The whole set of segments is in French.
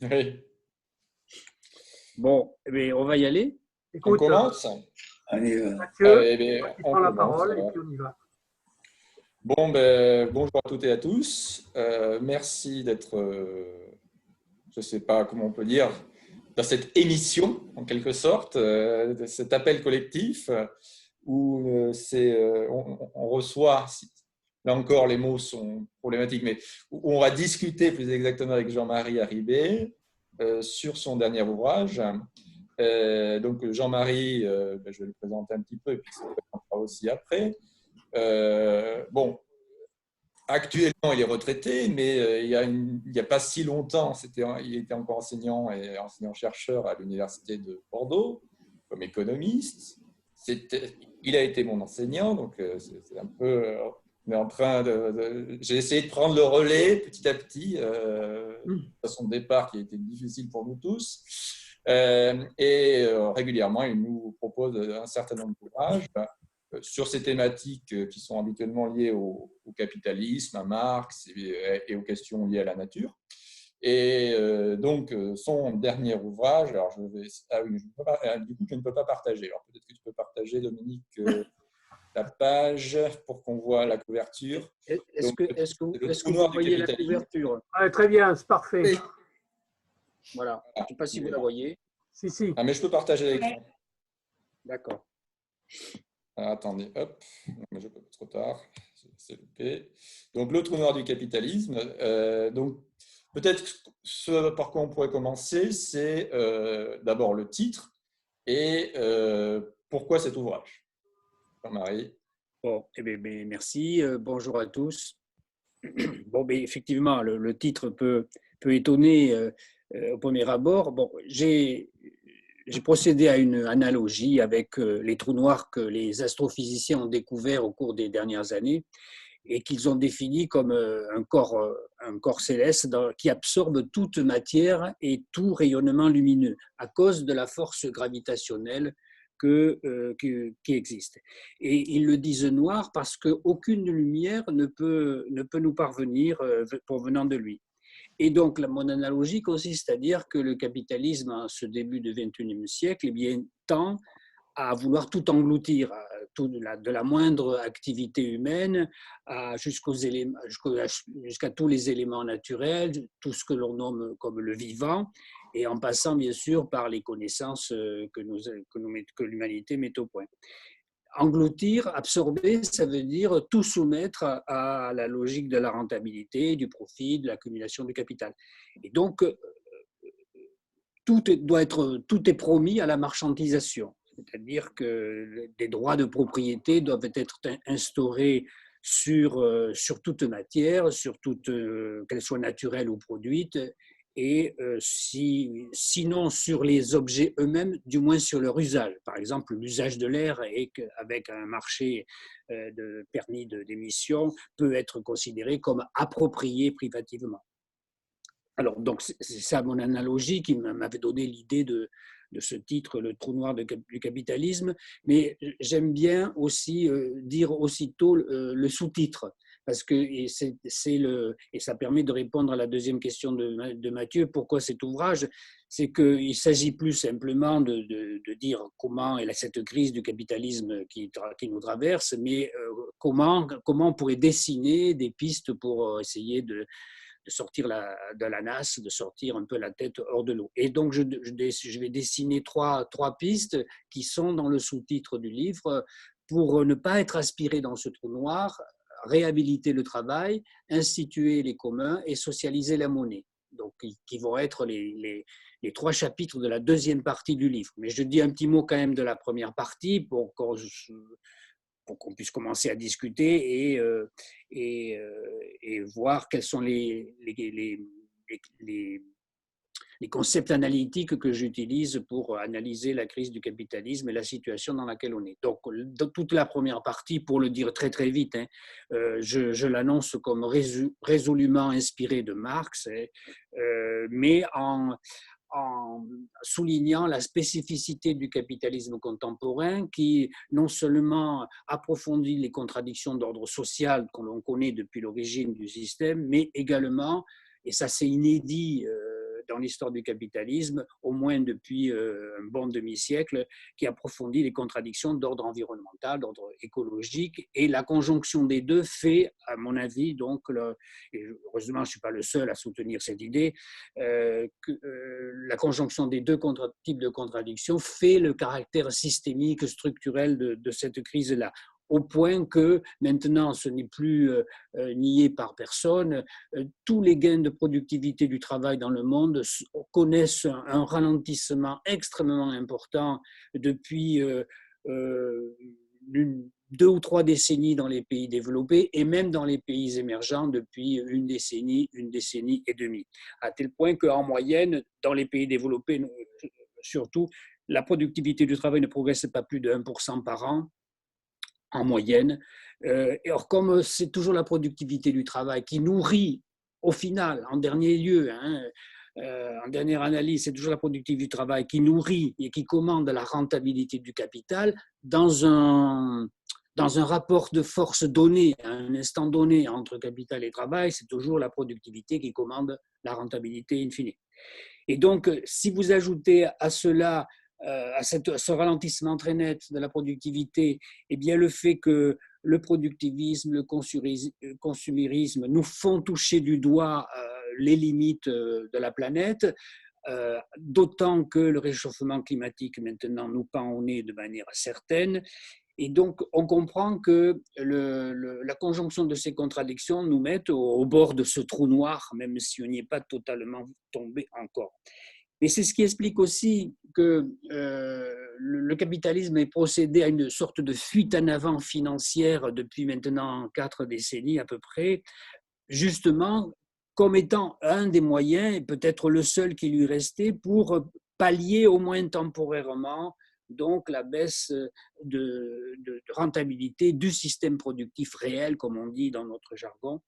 Oui. Bon, eh on va y aller. On Écoute, commence? Allez, Mathieu, Allez, c'est toi qui prends la parole et alors. puis on y va. Bon, bonjour à toutes et à tous. Merci d'être, je ne sais pas comment on peut dire, dans cette émission, en quelque sorte, de cet appel collectif où on reçoit, là encore les mots sont problématiques, mais où on va discuter plus exactement avec Jean-Marie Harribey sur son dernier ouvrage. Donc Jean-Marie, je vais le présenter un petit peu et puis ça présentera aussi après. Bon, actuellement, il est retraité, mais il n'y a pas si longtemps, il était encore enseignant et enseignant-chercheur à l'université de Bordeaux comme économiste. Il a été mon enseignant, donc c'est un peu. On est en train j'ai essayé de prendre le relais petit à petit, de son départ qui a été difficile pour nous tous. Régulièrement, il nous propose un certain nombre d'ouvrages sur ces thématiques qui sont habituellement liées au capitalisme, à Marx et aux questions liées à la nature. Et donc, son dernier ouvrage, alors je vais, ah oui, du coup, je ne peux pas partager. Alors peut-être que tu peux partager, Dominique, la page pour qu'on voit la couverture. Est-ce que vous voyez la couverture? Très bien, c'est parfait. Oui. Voilà, je ne sais pas si vous la voyez. Si. Ah, mais je peux partager l'écran. D'accord. Alors, attendez, hop, mais je peux pas trop tard, c'est loupé. Donc, le trou noir du capitalisme. Donc, peut-être ce par quoi on pourrait commencer, c'est d'abord le titre et pourquoi cet ouvrage. Jean-Marie. Bon, eh bien, merci. Bonjour à tous. Bon, effectivement, le titre peut étonner au premier abord. Bon, j'ai procédé à une analogie avec les trous noirs que les astrophysiciens ont découverts au cours des dernières années et qu'ils ont défini comme un corps céleste qui absorbe toute matière et tout rayonnement lumineux à cause de la force gravitationnelle qui existe. Et ils le disent noir parce qu'aucune lumière ne peut nous parvenir provenant de lui. Et donc, mon analogie consiste à dire que le capitalisme, à ce début du XXIe siècle, eh bien, tend à vouloir tout engloutir, de la moindre activité humaine jusqu'à tous les éléments naturels, tout ce que l'on nomme comme le vivant, et en passant bien sûr par les connaissances que l'humanité met au point. Engloutir, absorber, ça veut dire tout soumettre à la logique de la rentabilité, du profit, de l'accumulation du capital. Et donc, tout est promis à la marchandisation. C'est-à-dire que des droits de propriété doivent être instaurés sur toute matière, qu'elle soit naturelle ou produite, et sinon sur les objets eux-mêmes, du moins sur leur usage. Par exemple, l'usage de l'air, avec un marché de permis d'émission, peut être considéré comme approprié privativement. Alors, donc, c'est ça mon analogie qui m'avait donné l'idée de ce titre, Le trou noir du capitalisme, mais j'aime bien aussi dire aussitôt le sous-titre, parce que et ça permet de répondre à la deuxième question de Mathieu, pourquoi cet ouvrage? C'est qu'il s'agit plus simplement de dire comment est cette crise du capitalisme qui nous traverse, mais comment on pourrait dessiner des pistes pour essayer de sortir de la nasse, de sortir un peu la tête hors de l'eau. Et donc, je vais dessiner trois pistes qui sont dans le sous-titre du livre pour ne pas être aspiré dans ce trou noir, réhabiliter le travail, instituer les communs et socialiser la monnaie. Donc, qui vont être les trois chapitres de la deuxième partie du livre. Mais je dis un petit mot quand même de la première partie pour qu'on puisse commencer à discuter et voir quels sont les concepts analytiques que j'utilise pour analyser la crise du capitalisme et la situation dans laquelle on est. Donc, dans toute la première partie, pour le dire très très vite, je l'annonce comme résolument inspiré de Marx, mais en soulignant la spécificité du capitalisme contemporain qui non seulement approfondit les contradictions d'ordre social que l'on connaît depuis l'origine du système, mais également, et ça c'est inédit dans l'histoire du capitalisme, au moins depuis un bon demi-siècle, qui approfondit les contradictions d'ordre environnemental, d'ordre écologique, et la conjonction des deux fait, à mon avis, donc, et heureusement je ne suis pas le seul à soutenir cette idée, que la conjonction des deux types de contradictions fait le caractère systémique, structurel de cette crise-là, au point que maintenant ce n'est plus nié par personne, tous les gains de productivité du travail dans le monde connaissent un ralentissement extrêmement important depuis 2 ou 3 décennies dans les pays développés et même dans les pays émergents depuis une décennie et demie. À tel point qu'en moyenne, dans les pays développés surtout, la productivité du travail ne progresse pas plus de 1% par an en moyenne. Or, comme c'est toujours la productivité du travail qui nourrit, au final, en dernier lieu, en dernière analyse, c'est toujours la productivité du travail qui nourrit et qui commande la rentabilité du capital dans un rapport de force donné, à un instant donné entre capital et travail, c'est toujours la productivité qui commande la rentabilité in fine. Et donc, si vous ajoutez à cela, à ce ralentissement très net de la productivité, eh bien le fait que le productivisme, le consumérisme nous font toucher du doigt les limites de la planète, d'autant que le réchauffement climatique maintenant nous pend au nez de manière certaine. Et donc, on comprend que la conjonction de ces contradictions nous met au bord de ce trou noir, même si on n'y est pas totalement tombé encore. Mais c'est ce qui explique aussi que le capitalisme est procédé à une sorte de fuite en avant financière depuis maintenant 4 décennies à peu près, justement comme étant un des moyens, et peut-être le seul qui lui restait, pour pallier au moins temporairement donc la baisse de rentabilité du système productif réel, comme on dit dans notre jargon.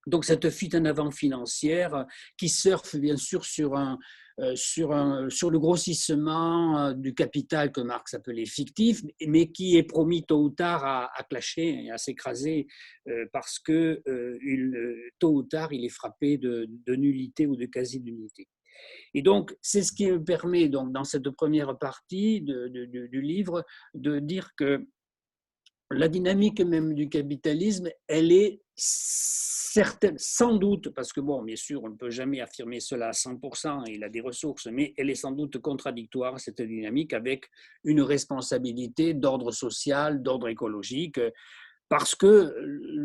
Donc cette fuite en avant financière qui surfe bien sûr sur le grossissement du capital que Marx appelait fictif, mais qui est promis tôt ou tard à clasher et à s'écraser parce que tôt ou tard il est frappé de nullité ou de quasi-nullité. Et donc, c'est ce qui me permet, donc, dans cette première partie du livre, de dire que la dynamique même du capitalisme, elle est certaine, sans doute, parce que, bon, bien sûr, on ne peut jamais affirmer cela à 100%, il a des ressources, mais elle est sans doute contradictoire, cette dynamique, avec une responsabilité d'ordre social, d'ordre écologique, parce que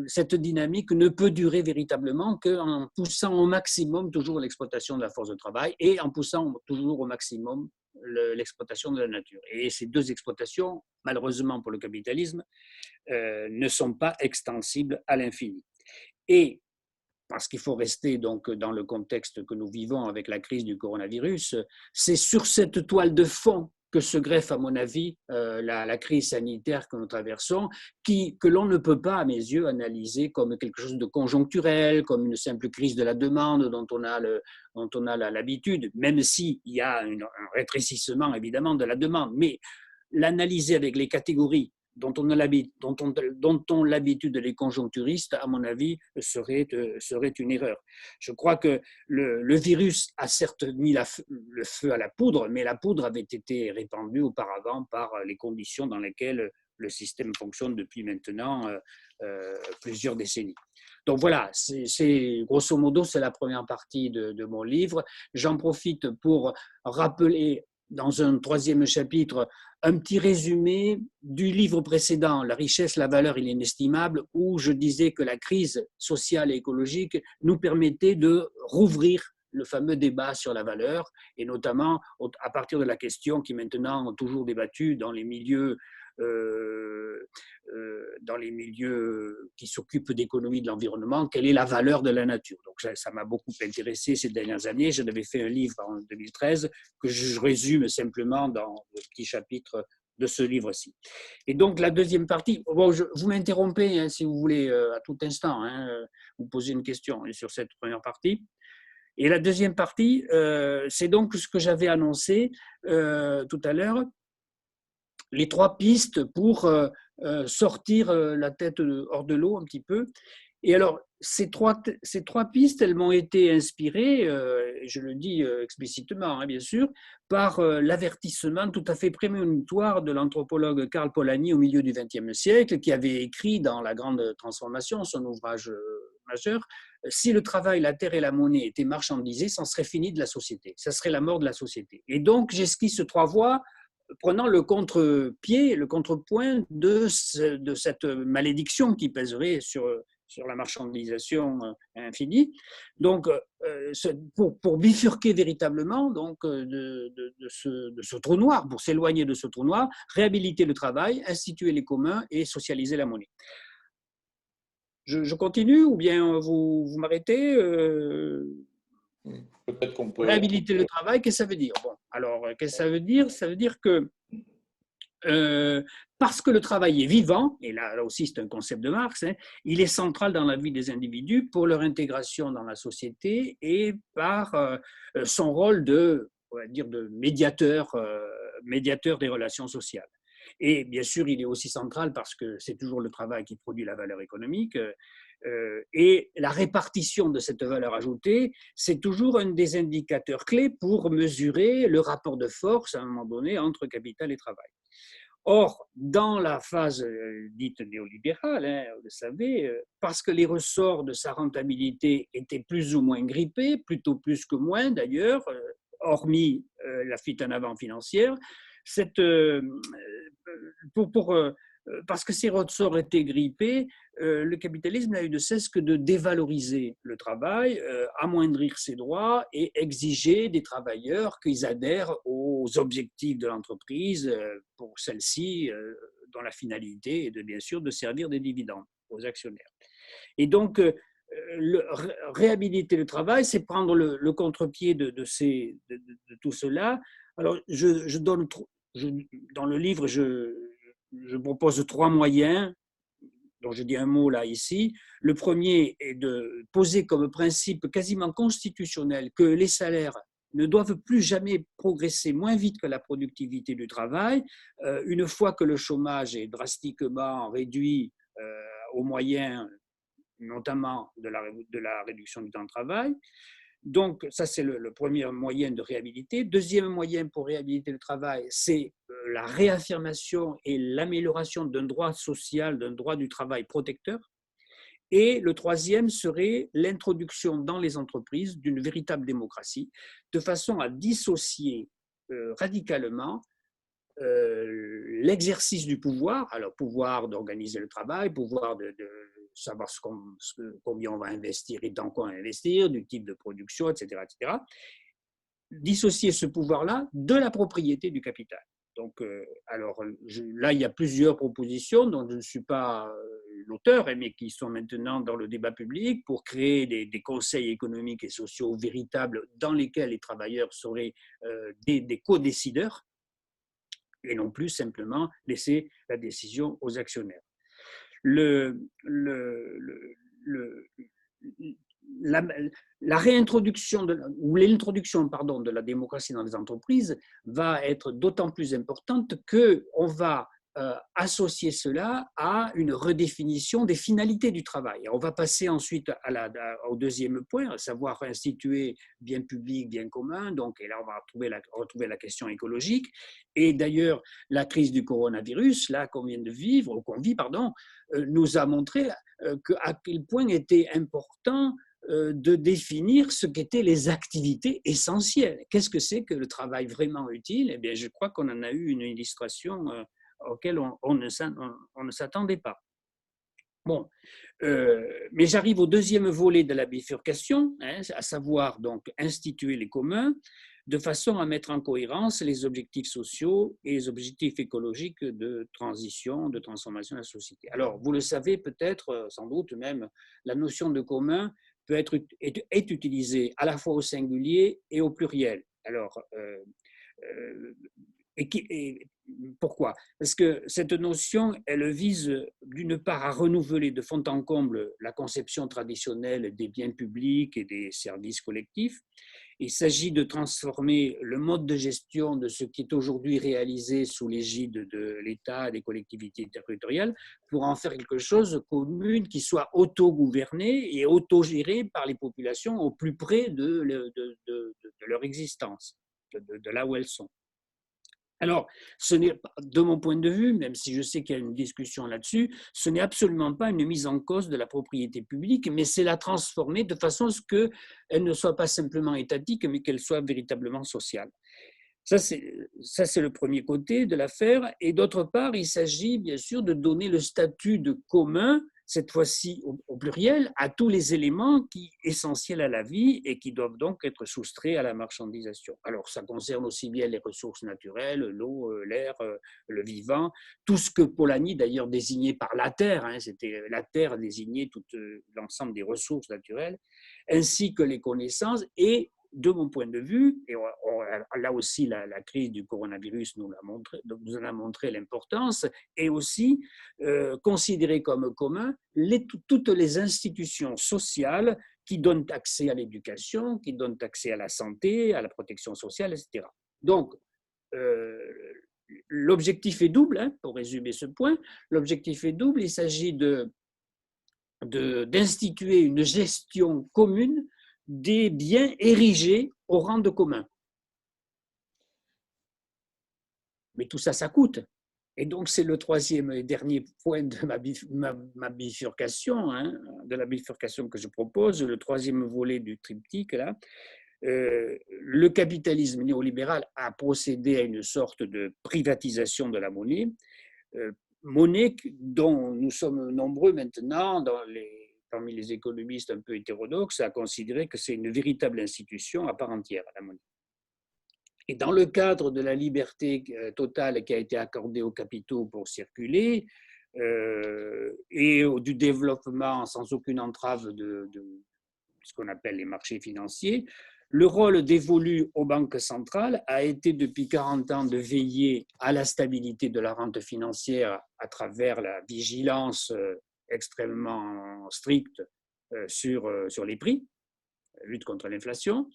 cette dynamique ne peut durer véritablement qu'en poussant au maximum toujours l'exploitation de la force de travail et en poussant toujours au maximum l'exploitation de la nature. Et ces deux exploitations, malheureusement pour le capitalisme, ne sont pas extensibles à l'infini. Et parce qu'il faut rester donc dans le contexte que nous vivons avec la crise du coronavirus, c'est sur cette toile de fond que se greffe, à mon avis, la crise sanitaire que nous traversons, que l'on ne peut pas, à mes yeux, analyser comme quelque chose de conjoncturel, comme une simple crise de la demande dont on a l'habitude, même s'il y a un rétrécissement, évidemment, de la demande. Mais l'analyser avec les catégories dont on a l'habitude les conjoncturistes, à mon avis, serait une erreur. Je crois que le virus a certes mis le feu à la poudre, mais la poudre avait été répandue auparavant par les conditions dans lesquelles le système fonctionne depuis maintenant plusieurs décennies. Donc voilà, grosso modo, c'est la première partie de mon livre. J'en profite pour rappeler dans un troisième chapitre, un petit résumé du livre précédent, La richesse, la valeur et l'inestimable, où je disais que la crise sociale et écologique nous permettait de rouvrir le fameux débat sur la valeur, et notamment à partir de la question qui est maintenant toujours débattue dans les milieux qui s'occupent d'économie de l'environnement, quelle est la valeur de la nature. Donc ça m'a beaucoup intéressé ces dernières années. J'en avais fait un livre en 2013 que je résume simplement dans le petit chapitre de ce livre-ci. Et donc la deuxième partie, bon, vous m'interrompez si vous voulez à tout instant, vous posez une question sur cette première partie. Et la deuxième partie, c'est donc ce que j'avais annoncé tout à l'heure, les 3 pistes pour sortir la tête hors de l'eau un petit peu Et alors, ces trois pistes, elles m'ont été inspirées, je le dis explicitement, hein, bien sûr, par l'avertissement tout à fait prémonitoire de l'anthropologue Karl Polanyi au milieu du XXe siècle, qui avait écrit dans La Grande Transformation, son ouvrage majeur, si le travail, la terre et la monnaie étaient marchandisés, ça serait fini de la société, ça serait la mort de la société. Et donc, j'esquisse trois voies, prenant le contre-pied, le contrepoint de cette malédiction qui pèserait sur la marchandisation infinie. Donc, pour bifurquer véritablement donc, de ce trou noir, pour s'éloigner de ce trou noir, réhabiliter le travail, instituer les communs et socialiser la monnaie. Je continue ou bien vous m'arrêtez Peut-être qu'on peut… Réhabiliter le travail, qu'est-ce que ça veut dire? Bon, alors, qu'est-ce que ça veut dire? Ça veut dire que parce que le travail est vivant, et là aussi c'est un concept de Marx, hein, il est central dans la vie des individus pour leur intégration dans la société et par son rôle de, on va dire, de médiateur, médiateur des relations sociales. Et bien sûr, il est aussi central parce que c'est toujours le travail qui produit la valeur économique. Et la répartition de cette valeur ajoutée, c'est toujours un des indicateurs clés pour mesurer le rapport de force à un moment donné entre capital et travail. Or, dans la phase dite néolibérale, hein, vous le savez, parce que les ressorts de sa rentabilité étaient plus ou moins grippés, plutôt plus que moins d'ailleurs, hormis la fuite en avant financière, cette, parce que ces ressorts étaient grippés, le capitalisme n'a eu de cesse que de dévaloriser le travail, amoindrir ses droits et exiger des travailleurs qu'ils adhèrent aux objectifs de l'entreprise pour celle-ci, dont la finalité est de, bien sûr de servir des dividendes aux actionnaires. Et donc, réhabiliter le travail, c'est prendre le contre-pied de tout cela. Alors, dans le livre, je propose trois moyens dont je dis un mot là ici. Le premier est de poser comme principe quasiment constitutionnel que les salaires ne doivent plus jamais progresser moins vite que la productivité du travail, une fois que le chômage est drastiquement réduit aux moyens notamment de la réduction du temps de travail. Donc, ça, c'est le premier moyen de réhabiliter. Deuxième moyen pour réhabiliter le travail, c'est la réaffirmation et l'amélioration d'un droit social, d'un droit du travail protecteur. Et le troisième serait l'introduction dans les entreprises d'une véritable démocratie, de façon à dissocier radicalement l'exercice du pouvoir, alors pouvoir d'organiser le travail, pouvoir de savoir combien on va investir et dans quoi investir, du type de production, etc., etc. Dissocier ce pouvoir-là de la propriété du capital. Donc, là, il y a plusieurs propositions dont je ne suis pas l'auteur, mais qui sont maintenant dans le débat public pour créer des conseils économiques et sociaux véritables dans lesquels les travailleurs seraient des co-décideurs et non plus simplement laisser la décision aux actionnaires. La réintroduction ou l'introduction de la démocratie dans les entreprises va être d'autant plus importante qu'on va associer cela à une redéfinition des finalités du travail. On va passer ensuite au deuxième point, à savoir instituer bien public, bien commun. Donc, et là, on va retrouver la question écologique. Et d'ailleurs, la crise du coronavirus, là qu'on vient de vivre, ou qu'on vit, nous a montré à quel point était important de définir ce qu'étaient les activités essentielles. Qu'est-ce que c'est que le travail vraiment utile? Eh bien, je crois qu'on en a eu une illustration auquel on ne s'attendait pas. Bon, mais j'arrive au deuxième volet de la bifurcation, hein, à savoir donc instituer les communs, de façon à mettre en cohérence les objectifs sociaux et les objectifs écologiques de transition, de transformation de la société. Alors, vous le savez peut-être, sans doute même, la notion de commun est utilisée à la fois au singulier et au pluriel. Alors, pourquoi? Parce que cette notion, elle vise d'une part à renouveler de fond en comble la conception traditionnelle des biens publics et des services collectifs, Il s'agit de transformer le mode de gestion de ce qui est aujourd'hui réalisé sous l'égide de l'État, des collectivités territoriales, pour en faire quelque chose de commune qui soit autogouverné et autogéré par les populations au plus près de leur existence, de là où elles sont. Alors, ce n'est, de mon point de vue, même si je sais qu'il y a une discussion là-dessus, ce n'est absolument pas une mise en cause de la propriété publique, mais c'est la transformer de façon à ce qu'elle ne soit pas simplement étatique, mais qu'elle soit véritablement sociale. Ça, c'est le premier côté de l'affaire. Et d'autre part, il s'agit bien sûr de donner le statut de commun, cette fois-ci au pluriel, à tous les éléments essentiels à la vie et qui doivent donc être soustraits à la marchandisation. Alors, ça concerne aussi bien les ressources naturelles, l'eau, l'air, le vivant, tout ce que Polanyi d'ailleurs désignait par la terre, hein, c'était la terre désignait tout l'ensemble des ressources naturelles, ainsi que les connaissances et de mon point de vue, et là aussi la crise du coronavirus nous en a montré l'importance, et aussi considérer comme commun toutes les institutions sociales qui donnent accès à l'éducation, qui donnent accès à la santé, à la protection sociale, etc. Donc, l'objectif est double, hein, pour résumer ce point, l'objectif est double, il s'agit d'instituer une gestion commune des biens érigés au rang de commun. Mais tout ça, ça coûte. Et donc, c'est le troisième et dernier point de ma bifurcation, hein, de la bifurcation que je propose, le troisième volet du triptyque, là. Le capitalisme néolibéral a procédé à une sorte de privatisation de la monnaie, monnaie dont nous sommes nombreux maintenant parmi les économistes un peu hétérodoxes à considérer que c'est une véritable institution à part entière, la monnaie. Et dans le cadre de la liberté totale qui a été accordée aux capitaux pour circuler et du développement sans aucune entrave de ce qu'on appelle les marchés financiers, le rôle dévolu aux banques centrales a été depuis 40 ans de veiller à la stabilité de la rente financière à travers la vigilance extrêmement stricte sur les prix, lutte contre l'inflation.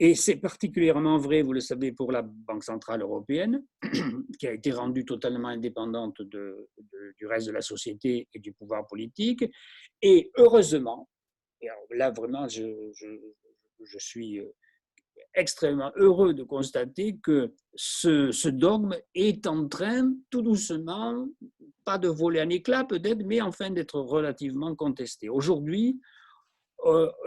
Et c'est particulièrement vrai, vous le savez, pour la Banque centrale européenne, qui a été rendue totalement indépendante du reste de la société et du pouvoir politique. Et heureusement, et là vraiment je suis extrêmement heureux de constater que ce dogme est en train, tout doucement, pas de voler en éclats peut-être, mais enfin d'être relativement contesté. Aujourd'hui,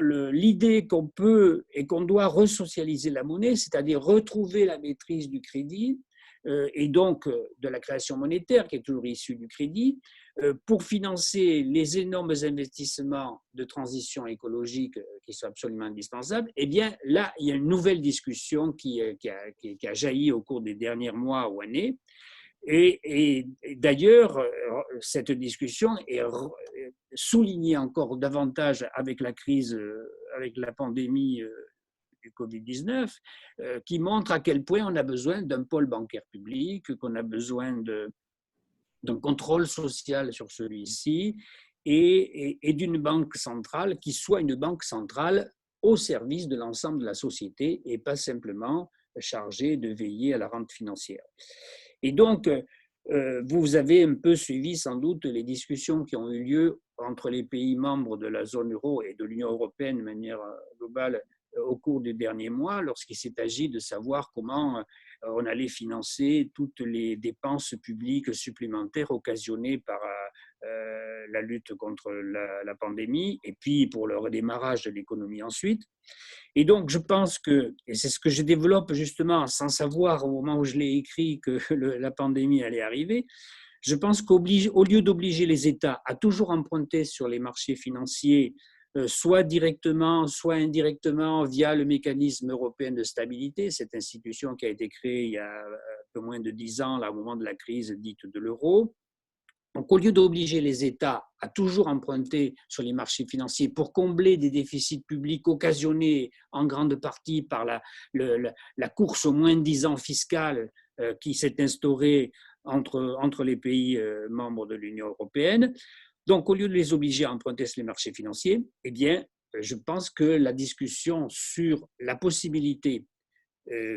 l'idée qu'on peut et qu'on doit resocialiser la monnaie, c'est-à-dire retrouver la maîtrise du crédit et donc de la création monétaire qui est toujours issue du crédit, pour financer les énormes investissements de transition écologique qui sont absolument indispensables, eh bien là, il y a une nouvelle discussion qui a jailli au cours des derniers mois ou années. Et d'ailleurs, cette discussion est soulignée encore davantage avec la crise, avec la pandémie du Covid-19, qui montre à quel point on a besoin d'un pôle bancaire public, qu'on a besoin d'un contrôle social sur celui-ci et d'une banque centrale qui soit une banque centrale au service de l'ensemble de la société et pas simplement chargée de veiller à la rente financière. Et donc, vous avez un peu suivi sans doute les discussions qui ont eu lieu entre les pays membres de la zone euro et de l'Union européenne de manière globale au cours des derniers mois, lorsqu'il s'est agi de savoir comment on allait financer toutes les dépenses publiques supplémentaires occasionnées par la lutte contre la pandémie et puis pour le redémarrage de l'économie ensuite. Et donc, je pense que, et c'est ce que je développe justement sans savoir au moment où je l'ai écrit que la pandémie allait arriver, je pense qu'au lieu d'obliger les États à toujours emprunter sur les marchés financiers, soit directement, soit indirectement via le mécanisme européen de stabilité, cette institution qui a été créée il y a un peu moins de 10 ans, là, au moment de la crise dite de l'euro. Donc, au lieu d'obliger les États à toujours emprunter sur les marchés financiers pour combler des déficits publics occasionnés en grande partie par la course au moins-disant fiscal qui s'est instaurée entre les pays membres de l'Union européenne, donc au lieu de les obliger à emprunter sur les marchés financiers, eh bien, je pense que la discussion sur la possibilité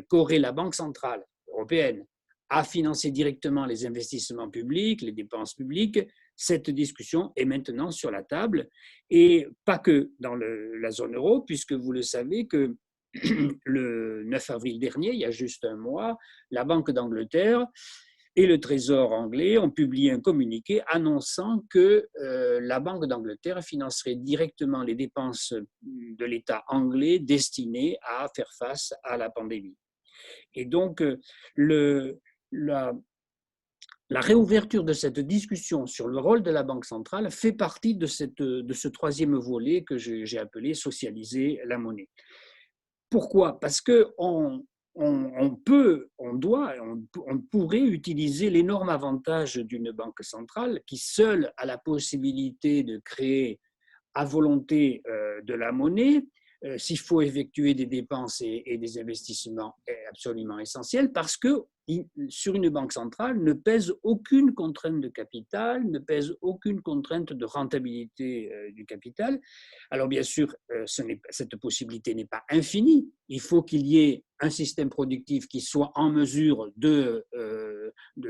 qu'aurait la Banque centrale européenne à financer directement les investissements publics, les dépenses publiques, cette discussion est maintenant sur la table, et pas que dans la zone euro, puisque vous le savez que le 9 avril dernier, il y a juste un mois, la Banque d'Angleterre et le Trésor anglais ont publié un communiqué annonçant que la Banque d'Angleterre financerait directement les dépenses de l'État anglais destinées à faire face à la pandémie. Et donc, la, la réouverture de cette discussion sur le rôle de la Banque centrale fait partie de ce troisième volet que j'ai appelé socialiser la monnaie. Pourquoi? Parce qu'on on pourrait utiliser l'énorme avantage d'une banque centrale qui seule a la possibilité de créer à volonté de la monnaie. S'il faut effectuer des dépenses et des investissements est absolument essentiel, parce que sur une banque centrale ne pèse aucune contrainte de capital, ne pèse aucune contrainte de rentabilité du capital. Alors bien sûr, cette possibilité n'est pas infinie. Il faut qu'il y ait un système productif qui soit en mesure de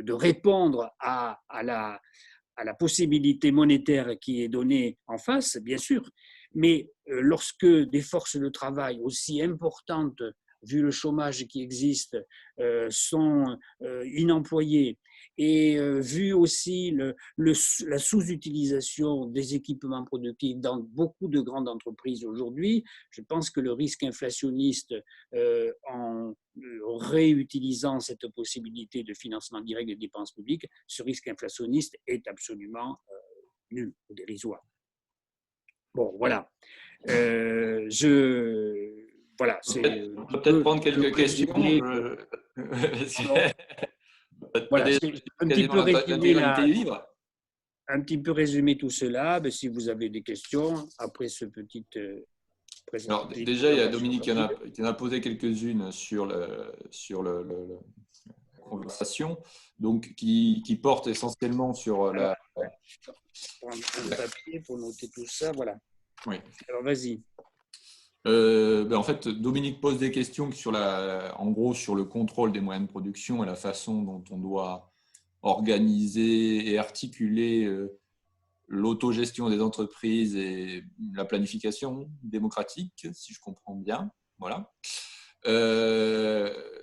répondre à la possibilité monétaire qui est donnée en face, bien sûr, mais lorsque des forces de travail aussi importantes, vu le chômage qui existe, sont inemployées, et vu aussi la sous-utilisation des équipements productifs dans beaucoup de grandes entreprises aujourd'hui, je pense que le risque inflationniste en réutilisant cette possibilité de financement direct des dépenses publiques, ce risque inflationniste est absolument nul ou dérisoire. Bon, voilà. Voilà, on peut peut-être prendre quelques questions. Voilà, c'est un petit peu résumé tout cela. Mais si vous avez des questions après ce petit Alors, déjà, il y a Dominique qui en a posé quelques-unes sur la conversation, donc qui porte essentiellement sur la. Prendre un papier pour noter tout ça, voilà. Oui. Alors, vas-y. En fait, Dominique pose des questions en gros sur le contrôle des moyens de production et la façon dont on doit organiser et articuler l'autogestion des entreprises et la planification démocratique, si je comprends bien. Voilà.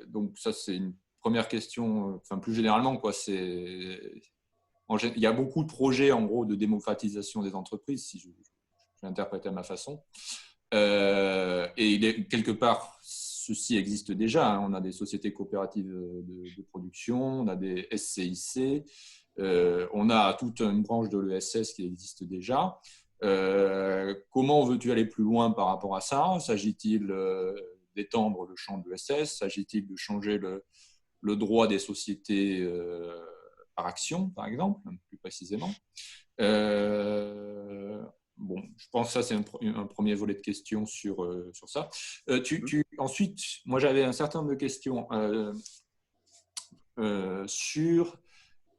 Donc ça, c'est une première question. Enfin, plus généralement, quoi, il y a beaucoup de projets en gros de démocratisation des entreprises, si je l'interprète à ma façon. Et quelque part, ceci existe déjà. On a des sociétés coopératives de production, on a des SCIC, on a toute une branche de l'ESS qui existe déjà. Comment veux-tu aller plus loin par rapport à ça? S'agit-il d'étendre le champ de l'ESS? S'agit-il de changer le droit des sociétés par action, par exemple, plus précisément? Bon, je pense que ça, c'est un premier volet de questions sur ça. Ensuite, moi, j'avais un certain nombre de questions sur…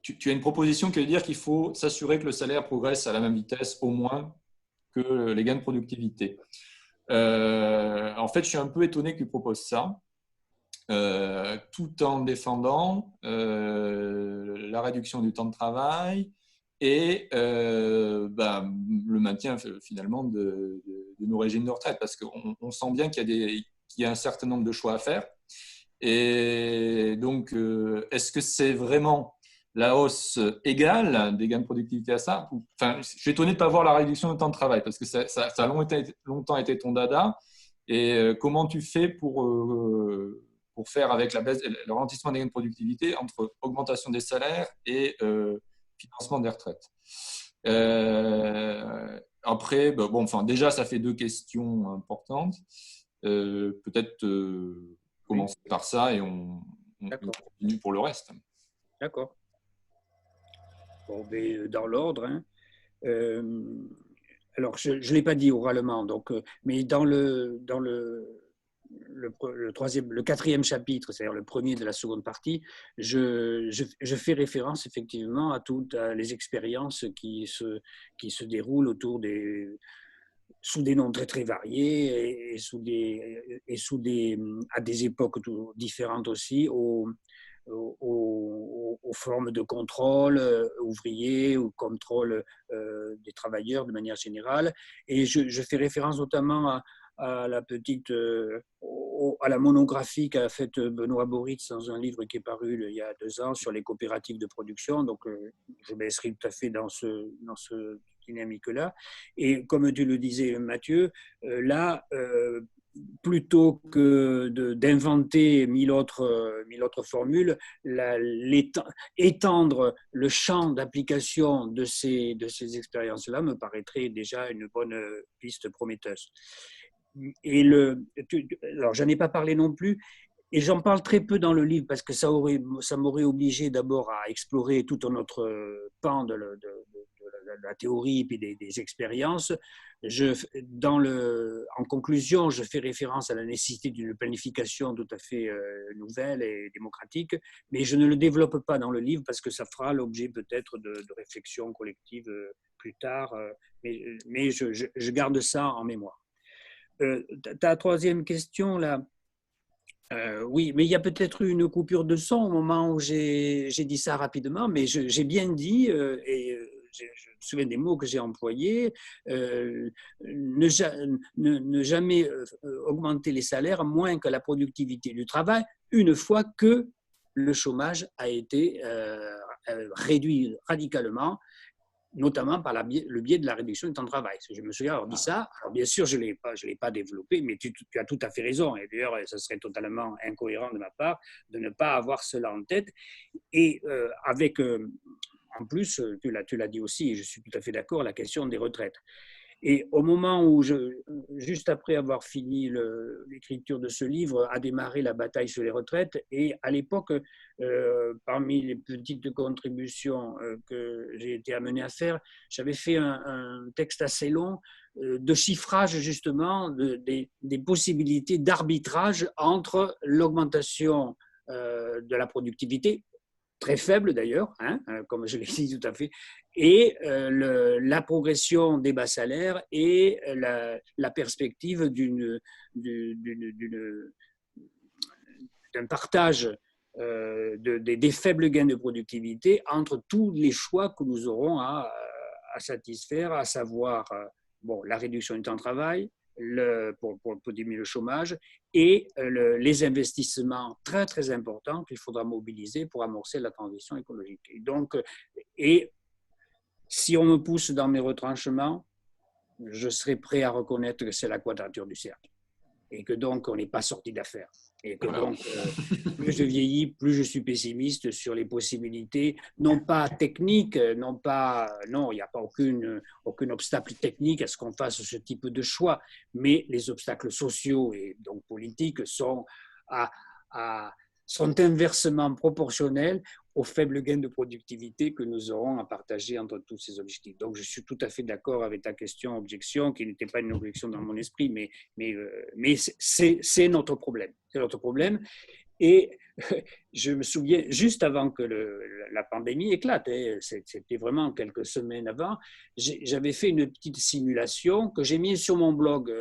Tu as une proposition qui veut dire qu'il faut s'assurer que le salaire progresse à la même vitesse, au moins, que les gains de productivité. En fait, je suis un peu étonné que tu proposes ça, tout en défendant la réduction du temps de travail et le maintien finalement de nos régimes de retraite, parce qu'on sent bien qu'il y a un certain nombre de choix à faire. Et donc, est-ce que c'est vraiment la hausse égale des gains de productivité à ça? Enfin, je suis étonné de ne pas voir la réduction du temps de travail, parce que ça a longtemps été ton dada. Et comment tu fais pour faire avec le ralentissement des gains de productivité entre augmentation des salaires et financement des retraites? Après, déjà, ça fait deux questions importantes. Peut-être commencer par ça et on continue pour le reste. D'accord. Bon, mais dans l'ordre, hein. Alors, je ne l'ai pas dit oralement, donc, mais dans le quatrième chapitre, c'est-à-dire le premier de la seconde partie, je fais référence effectivement à toutes les expériences qui se déroulent autour sous des noms très très variés à des époques différentes aussi, aux formes de contrôle ouvrier ou contrôle des travailleurs de manière générale. Et je fais référence notamment à la à la monographie qu'a faite Benoît Boritz dans un livre qui est paru il y a 2 ans sur les coopératives de production. Donc, je m'inscris tout à fait dans ce dynamique-là. Et comme tu le disais, Mathieu, là, plutôt que d'inventer mille autres formules, étendre le champ d'application de ces expériences-là me paraîtrait déjà une bonne piste prometteuse. Et alors, j'en ai pas parlé non plus, et j'en parle très peu dans le livre parce que ça m'aurait obligé d'abord à explorer tout un autre pan de la théorie et puis des expériences. En conclusion, je fais référence à la nécessité d'une planification tout à fait nouvelle et démocratique, mais je ne le développe pas dans le livre parce que ça fera l'objet peut-être de réflexions collectives plus tard, mais je garde ça en mémoire. Ta troisième question, là, oui, mais il y a peut-être eu une coupure de son au moment où j'ai dit ça rapidement, mais j'ai bien dit, et je me souviens des mots que j'ai employés, ne jamais augmenter les salaires moins que la productivité du travail, une fois que le chômage a été réduit radicalement, notamment par le biais de la réduction du temps de travail. Je me souviens avoir dit ça. Alors bien sûr, je ne l'ai pas développé, mais tu as tout à fait raison. Et d'ailleurs, ce serait totalement incohérent de ma part de ne pas avoir cela en tête. Et en plus, tu l'as dit aussi, et je suis tout à fait d'accord, la question des retraites. Et au moment où, juste après avoir fini l'écriture de ce livre, a démarré la bataille sur les retraites. Et à l'époque, parmi les petites contributions que j'ai été amené à faire, j'avais fait un texte assez long de chiffrage justement des possibilités d'arbitrage entre l'augmentation de la productivité, très faible d'ailleurs, comme je l'ai dit tout à fait, et la progression des bas salaires et la perspective d'un partage des faibles gains de productivité entre tous les choix que nous aurons à satisfaire, à savoir la réduction du temps de travail, pour diminuer le chômage, et les investissements très très importants qu'il faudra mobiliser pour amorcer la transition écologique. Et si on me pousse dans mes retranchements, je serai prêt à reconnaître que c'est la quadrature du cercle et que donc on n'est pas sorti d'affaire. Et que donc, plus je vieillis, plus je suis pessimiste sur les possibilités, non pas techniques, non, il n'y a pas aucun obstacle technique à ce qu'on fasse ce type de choix, mais les obstacles sociaux et donc politiques sont inversement proportionnels aux faibles gains de productivité que nous aurons à partager entre tous ces objectifs. Donc, je suis tout à fait d'accord avec ta objection, qui n'était pas une objection dans mon esprit, mais c'est notre problème. C'est notre problème. Et je me souviens, juste avant que la pandémie éclate, c'était vraiment quelques semaines avant, j'avais fait une petite simulation que j'ai mise sur mon blog,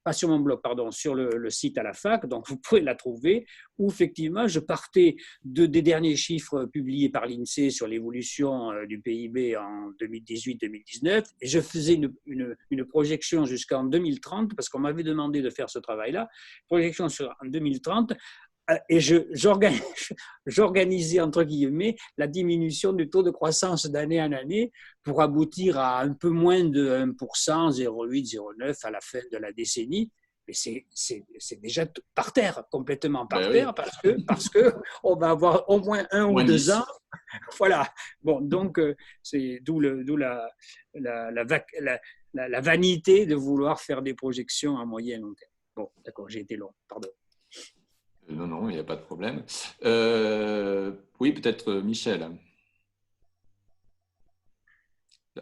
pas sur mon blog, pardon, sur le site à la fac, donc vous pouvez la trouver, où effectivement je partais des derniers chiffres publiés par l'INSEE sur l'évolution du PIB en 2018-2019, et je faisais une projection jusqu'en 2030, parce qu'on m'avait demandé de faire ce travail-là, projection en 2030, et j'organisais, entre guillemets, la diminution du taux de croissance d'année en année pour aboutir à un peu moins de 1%, 0,8, 0,9 à la fin de la décennie. Mais c'est déjà par terre, complètement par terre, oui. parce que on va avoir au moins 1 ou 2 ans. Voilà. Bon, donc, c'est d'où la vanité de vouloir faire des projections à moyen et long terme. Bon, d'accord, j'ai été long, pardon. Non, il n'y a pas de problème. Oui, peut-être Michel.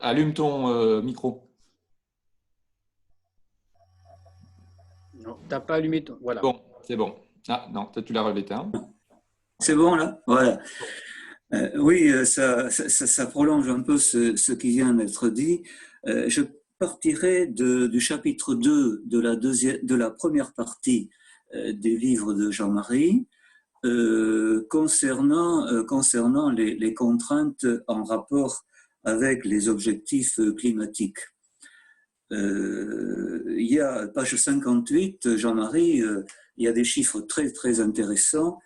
Allume ton micro. Non, tu n'as pas allumé ton... Voilà. Bon, c'est bon. Ah non, peut-être tu l'as relevé. C'est bon là. Voilà. Oui, ça prolonge un peu ce qui vient d'être dit. Je partirai du chapitre 2 de la première partie du livre de Jean-Marie concernant les contraintes en rapport avec les objectifs climatiques. Il y a, page 58, Jean-Marie, il y a des chiffres très, très intéressants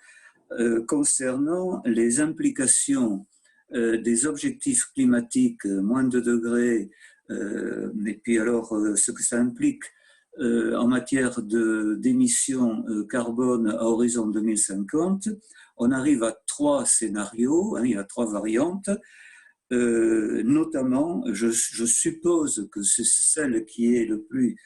concernant les implications des objectifs climatiques, moins de 2 degrés, et puis alors ce que ça implique en matière d'émissions carbone à horizon 2050. On arrive à 3 scénarios, il y a 3 variantes. Notamment, je suppose que c'est celle qui est le plus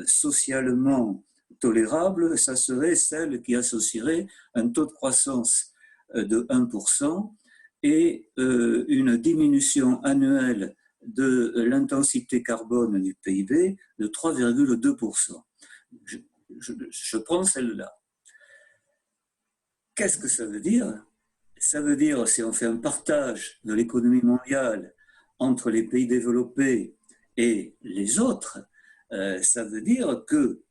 socialement tolérable, ça serait celle qui associerait un taux de croissance de 1% et une diminution annuelle de l'intensité carbone du PIB de 3,2%. Je prends celle-là. Qu'est-ce que ça veut dire ? Ça veut dire, si on fait un partage de l'économie mondiale entre les pays développés et les autres, ça veut dire que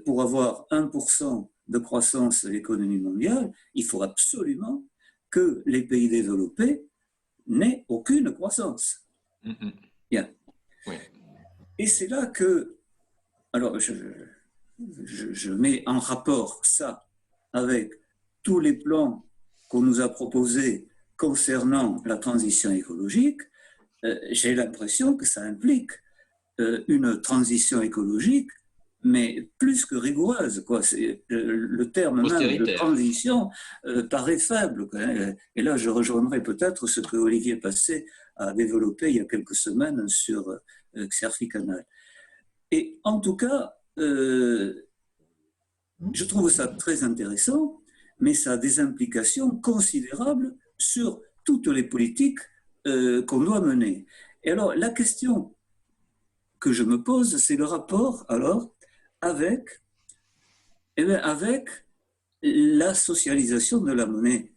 pour avoir 1% de croissance de l'économie mondiale, il faut absolument que les pays développés n'aient aucune croissance. Bien. Oui. Et c'est là que, alors je mets en rapport ça avec tous les plans qu'on nous a proposés concernant la transition écologique. J'ai l'impression que ça implique une transition écologique, mais plus que rigoureuse, quoi. Le terme même de transition paraît faible, quoi. Et là, je rejoindrai peut-être ce que Olivier Passé a développé il y a quelques semaines sur Xerfi Canal. Et en tout cas, je trouve ça très intéressant, mais ça a des implications considérables sur toutes les politiques qu'on doit mener. Et alors, la question que je me pose, c'est le rapport, alors, avec la socialisation de la monnaie.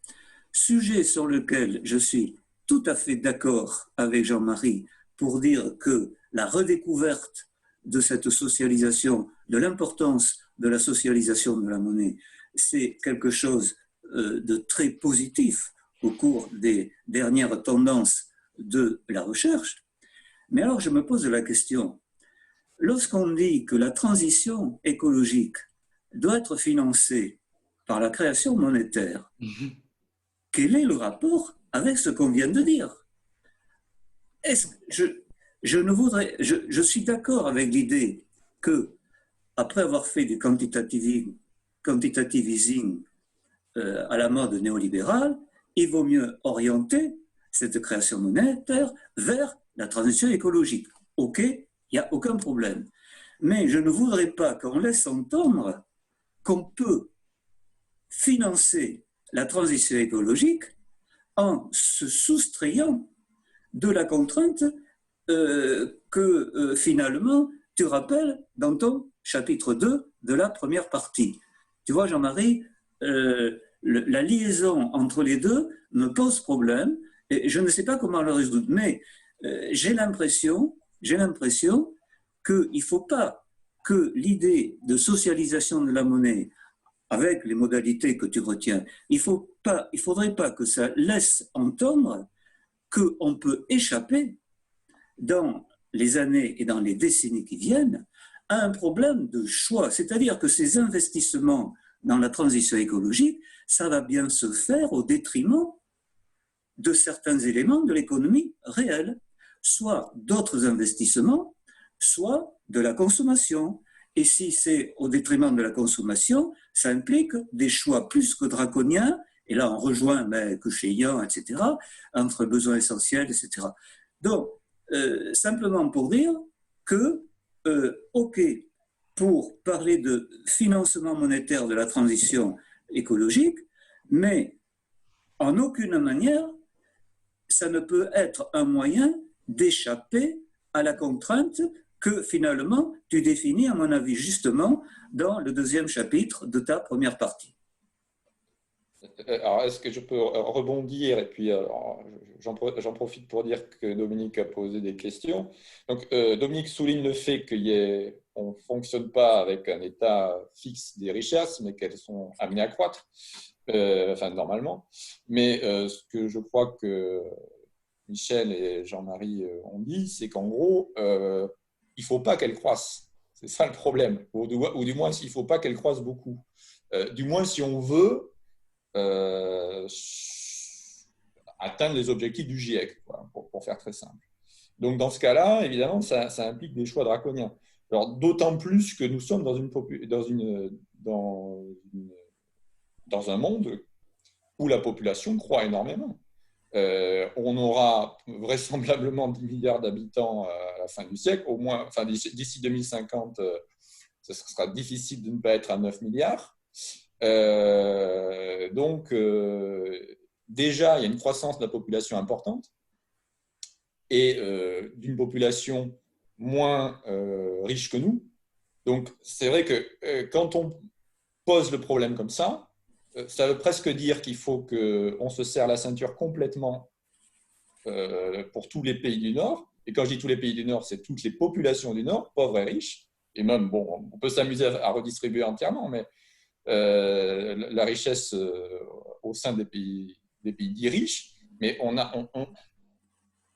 Sujet sur lequel je suis tout à fait d'accord avec Jean-Marie pour dire que la redécouverte de cette socialisation, de l'importance de la socialisation de la monnaie, c'est quelque chose de très positif au cours des dernières tendances de la recherche. Mais alors je me pose la question, lorsqu'on dit que la transition écologique doit être financée par la création monétaire, quel est le rapport avec ce qu'on vient de dire ? Je suis d'accord avec l'idée que, après avoir fait du quantitative easing à la mode néolibérale, il vaut mieux orienter cette création monétaire vers la transition écologique. OK, il n'y a aucun problème. Mais je ne voudrais pas qu'on laisse entendre qu'on peut financer la transition écologique en se soustrayant de la contrainte que finalement tu rappelles dans ton chapitre 2 de la première partie. Tu vois, Jean-Marie, la liaison entre les deux me pose problème et je ne sais pas comment le résoudre, mais j'ai l'impression qu'il ne faut pas que l'idée de socialisation de la monnaie avec les modalités que tu retiens, il ne faudrait pas que ça laisse entendre qu'on peut échapper dans les années et dans les décennies qui viennent à un problème de choix. C'est-à-dire que ces investissements dans la transition écologique, ça va bien se faire au détriment de certains éléments de l'économie réelle, soit d'autres investissements, soit de la consommation. Et si c'est au détriment de la consommation, ça implique des choix plus que draconiens, et là on rejoint Coucheyan, etc., entre besoins essentiels, etc. Donc, simplement pour dire que, OK, pour parler de financement monétaire de la transition écologique, mais en aucune manière, ça ne peut être un moyen d'échapper à la contrainte que finalement tu définis, à mon avis, justement, dans le deuxième chapitre de ta première partie. alors, est-ce que je peux rebondir? Et puis, j'en profite pour dire que Dominique a posé des questions. Donc, Dominique souligne le fait qu'on ne fonctionne pas avec un état fixe des richesses, mais qu'elles sont amenées à croître, enfin, normalement. Mais ce que je crois que Michel et Jean-Marie ont dit, c'est qu'en gros, il ne faut pas qu'elles croissent. C'est ça le problème. Ou du moins, il ne faut pas qu'elles croissent beaucoup. Du moins, si on veut atteindre les objectifs du GIEC, quoi, pour faire très simple. Donc, dans ce cas-là, évidemment, ça implique des choix draconiens. Alors, d'autant plus que nous sommes dans un monde où la population croît énormément. On aura vraisemblablement 10 milliards d'habitants à la fin du siècle, au moins, enfin, d'ici 2050, ce sera difficile de ne pas être à 9 milliards. Donc, déjà, il y a une croissance de la population importante et d'une population moins riche que nous. Donc, c'est vrai que quand on pose le problème comme ça veut presque dire qu'il faut qu'on se serre la ceinture complètement pour tous les pays du Nord. Et quand je dis tous les pays du Nord, c'est toutes les populations du Nord, pauvres et riches. Et même, bon, on peut s'amuser à redistribuer entièrement, mais la richesse au sein des pays dits riches. Mais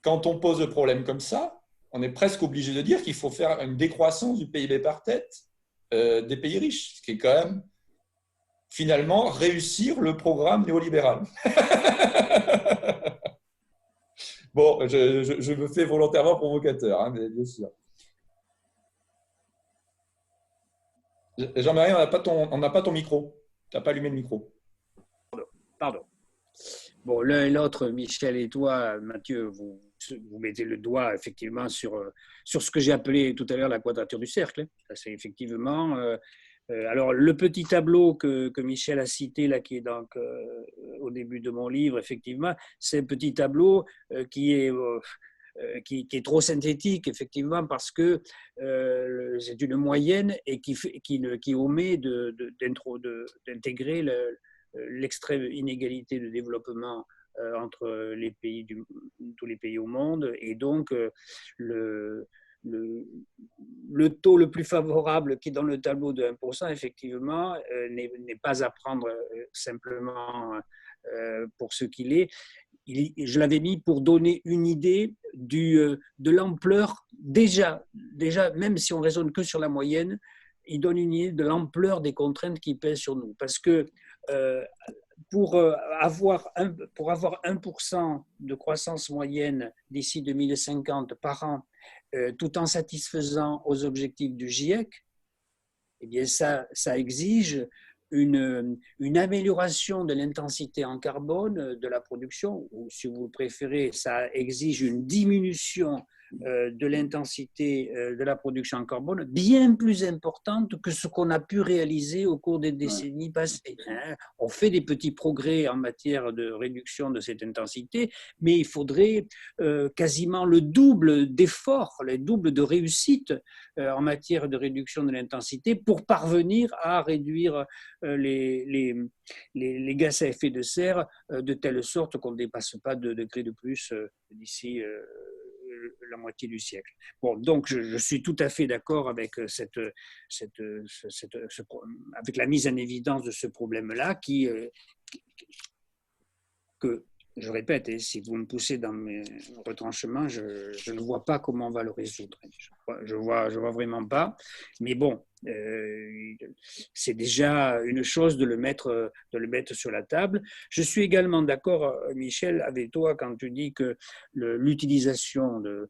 quand on pose le problème comme ça, on est presque obligé de dire qu'il faut faire une décroissance du PIB par tête des pays riches, ce qui est quand même finalement réussir le programme néolibéral. Bon, je me fais volontairement provocateur, hein, mais bien sûr. Jean-Marie, on n'a pas ton micro. Tu n'as pas allumé le micro. Pardon. Bon, l'un et l'autre, Michel et toi, Mathieu, vous mettez le doigt effectivement sur ce que j'ai appelé tout à l'heure la quadrature du cercle. Ça, c'est effectivement. Alors, le petit tableau que Michel a cité, là, qui est donc au début de mon livre, effectivement, c'est un petit tableau qui est trop synthétique, effectivement, parce que c'est une moyenne et qui omet d'intégrer l'extrême inégalité de développement entre tous les pays au monde. Et donc, le taux le plus favorable qui est dans le tableau de 1%, effectivement, n'est pas à prendre simplement pour ce qu'il est. Je l'avais mis pour donner une idée de l'ampleur, déjà, même si on raisonne que sur la moyenne, il donne une idée de l'ampleur des contraintes qui pèsent sur nous. Parce que pour avoir 1% de croissance moyenne d'ici 2050 par an, tout en satisfaisant aux objectifs du GIEC, eh bien ça exige une amélioration de l'intensité en carbone de la production, ou si vous préférez, ça exige une diminution de l'intensité de la production en carbone bien plus importante que ce qu'on a pu réaliser au cours des décennies passées. On fait des petits progrès en matière de réduction de cette intensité, mais il faudrait quasiment le double d'efforts, le double de réussite en matière de réduction de l'intensité pour parvenir à réduire les gaz à effet de serre de telle sorte qu'on ne dépasse pas 2 degrés de plus d'ici la moitié du siècle. Bon, donc je suis tout à fait d'accord avec avec la mise en évidence de ce problème-là que, je répète, si vous me poussez dans mes retranchements, je ne vois pas comment on va le résoudre. Je vois vraiment pas. Mais bon, c'est déjà une chose de le mettre sur la table. Je suis également d'accord, Michel, avec toi quand tu dis que l'utilisation de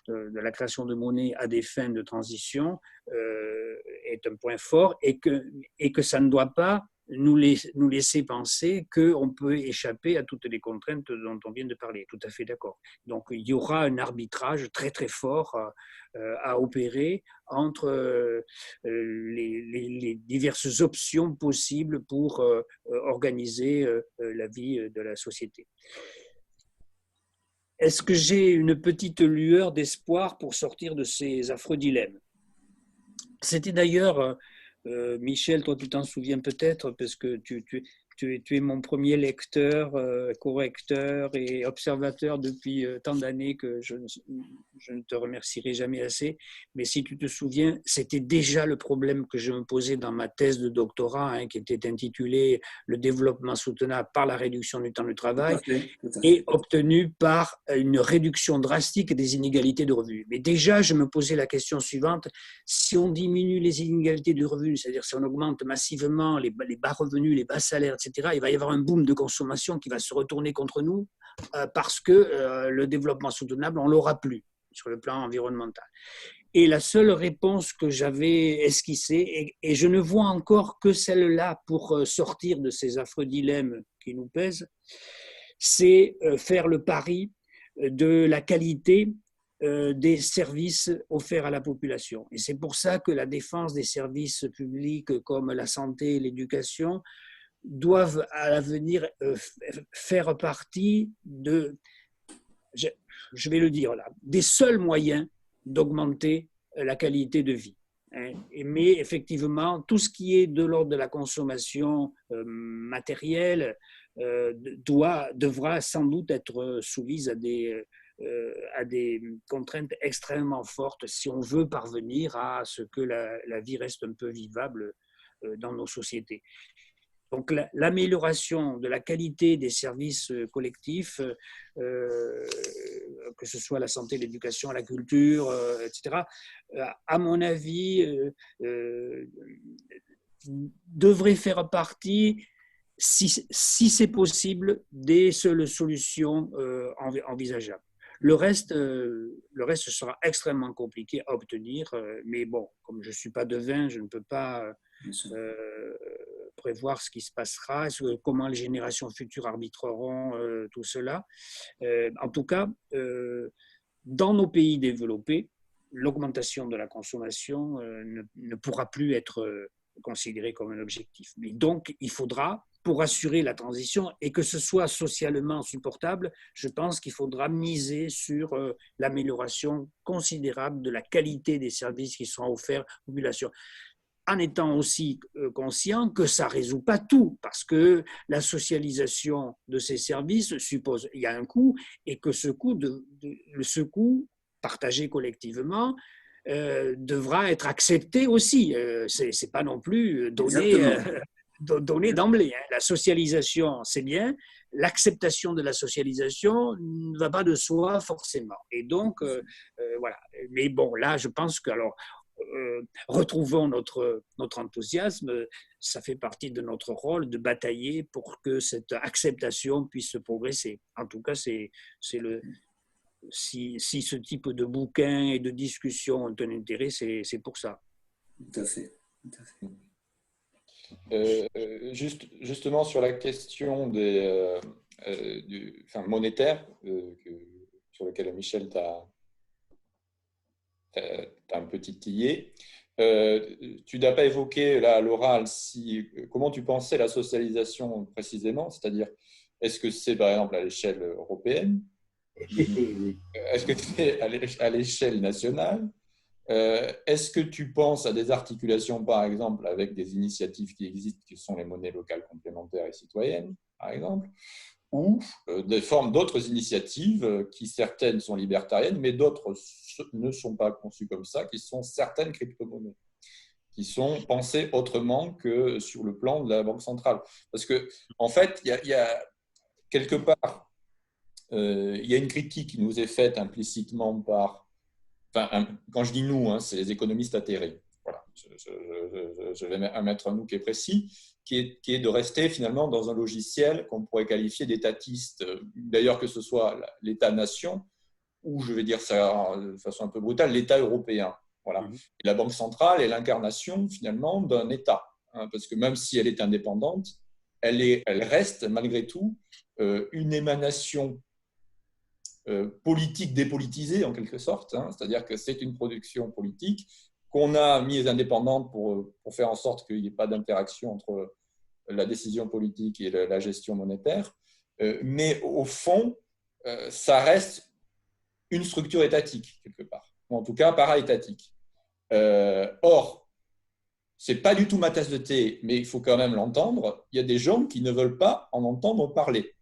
la création de monnaie à des fins de transition est un point fort et que ça ne doit pas nous laisser penser qu'on peut échapper à toutes les contraintes dont on vient de parler. Tout à fait d'accord. Donc, il y aura un arbitrage très, très fort à opérer entre les diverses options possibles pour organiser la vie de la société. Est-ce que j'ai une petite lueur d'espoir pour sortir de ces affreux dilemmes? C'était d'ailleurs... Michel, toi tu t'en souviens peut-être parce que tu tu es mon premier lecteur, correcteur et observateur depuis tant d'années que je ne te remercierai jamais assez. Mais si tu te souviens, c'était déjà le problème que je me posais dans ma thèse de doctorat, hein, qui était intitulée « Le développement soutenable par la réduction du temps de travail ». Et obtenu par une réduction drastique des inégalités de revenus. Mais déjà, je me posais la question suivante, si on diminue les inégalités de revenus, c'est-à-dire si on augmente massivement les bas revenus, les bas salaires, etc., il va y avoir un boom de consommation qui va se retourner contre nous parce que le développement soutenable, on ne l'aura plus sur le plan environnemental. Et la seule réponse que j'avais esquissée, et je ne vois encore que celle-là pour sortir de ces affreux dilemmes qui nous pèsent, c'est faire le pari de la qualité des services offerts à la population. Et c'est pour ça que la défense des services publics comme la santé et l'éducation doivent à l'avenir faire partie de, je vais le dire là, des seuls moyens d'augmenter la qualité de vie. Mais effectivement, tout ce qui est de l'ordre de la consommation matérielle devra sans doute être soumise à des contraintes extrêmement fortes si on veut parvenir à ce que la vie reste un peu vivable dans nos sociétés. Donc l'amélioration de la qualité des services collectifs, que ce soit la santé, l'éducation, la culture, etc., à mon avis, devrait faire partie, si c'est possible, des seules solutions envisageables. Le reste sera extrêmement compliqué à obtenir, mais bon, comme je ne suis pas devin, je ne peux pas prévoir ce qui se passera, comment les générations futures arbitreront tout cela. En tout cas, dans nos pays développés, l'augmentation de la consommation ne pourra plus être considérée comme un objectif. Mais donc, il faudra, pour assurer la transition et que ce soit socialement supportable, je pense qu'il faudra miser sur l'amélioration considérable de la qualité des services qui seront offerts aux populations, en étant aussi conscient que ça ne résout pas tout, parce que la socialisation de ces services suppose, il y a un coût, et que ce coût partagé collectivement, devra être accepté aussi. Ce n'est pas non plus donné d'emblée. La socialisation, c'est bien. L'acceptation de la socialisation ne va pas de soi forcément. Et donc, voilà. Mais bon, là, je pense que, alors, retrouvons notre enthousiasme, ça fait partie de notre rôle de batailler pour que cette acceptation puisse progresser. En tout cas, si ce type de bouquins et de discussions ont un intérêt, c'est pour ça. Tout à fait. Tout à fait. Justement sur la question monétaire, sur laquelle Michel t'a un peu titillé, tu n'as pas évoqué là, à l'oral comment tu pensais la socialisation précisément, c'est-à-dire est-ce que c'est par exemple à l'échelle européenne, est-ce que c'est à l'échelle nationale, est-ce que tu penses à des articulations, par exemple, avec des initiatives qui existent, qui sont les monnaies locales complémentaires et citoyennes, par exemple, ou des formes d'autres initiatives qui, certaines sont libertariennes, mais d'autres ne sont pas conçues comme ça, qui sont certaines crypto-monnaies, qui sont pensées autrement que sur le plan de la Banque centrale. Parce qu'en fait, il y a quelque part, il y a une critique qui nous est faite implicitement par... quand je dis nous, c'est les économistes atterrés. Voilà, je vais mettre un nous qui est précis, qui est de rester finalement dans un logiciel qu'on pourrait qualifier d'étatiste, d'ailleurs que ce soit l'État-nation, ou je vais dire ça de façon un peu brutale, l'État européen. Voilà. Et la Banque centrale est l'incarnation finalement d'un État, parce que même si elle est indépendante, elle reste malgré tout une émanation politique dépolitisée en quelque sorte, c'est-à-dire que c'est une production politique qu'on a mise indépendante pour faire en sorte qu'il n'y ait pas d'interaction entre la décision politique et la gestion monétaire, mais au fond, ça reste une structure étatique quelque part, ou en tout cas para-étatique. Or, c'est pas du tout ma tasse de thé, mais il faut quand même l'entendre. Il y a des gens qui ne veulent pas en entendre parler.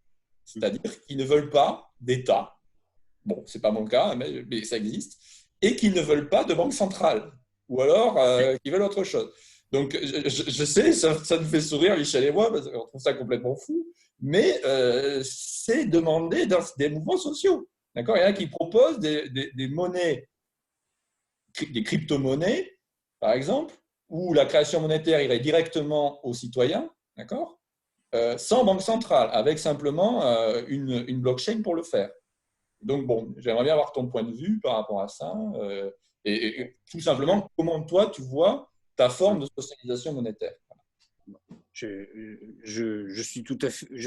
C'est-à-dire qu'ils ne veulent pas d'État. Bon, c'est pas mon cas, mais ça existe. Et qu'ils ne veulent pas de banque centrale. Ou alors qu'ils veulent autre chose. Donc, je sais, ça nous fait sourire, Michel et moi, parce qu'on trouve ça complètement fou. Mais c'est demandé dans des mouvements sociaux. D'accord ? Il y en a qui proposent des monnaies, des crypto-monnaies, par exemple, où la création monétaire irait directement aux citoyens, d'accord, sans banque centrale, avec simplement une blockchain pour le faire. Donc, bon, j'aimerais bien avoir ton point de vue par rapport à ça. Et tout simplement, comment toi, tu vois ta forme de socialisation monétaire. Je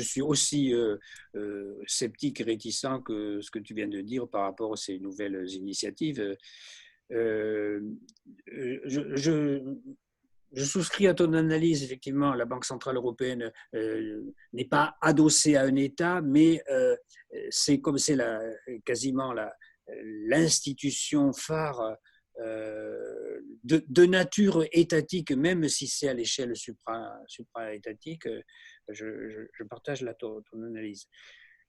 suis aussi sceptique et réticent que ce que tu viens de dire par rapport à ces nouvelles initiatives. Je souscris à ton analyse. Effectivement, la Banque centrale européenne n'est pas adossée à un État, mais c'est comme c'est quasiment l'institution phare de nature étatique, même si c'est à l'échelle supra-étatique. Je partage ton analyse.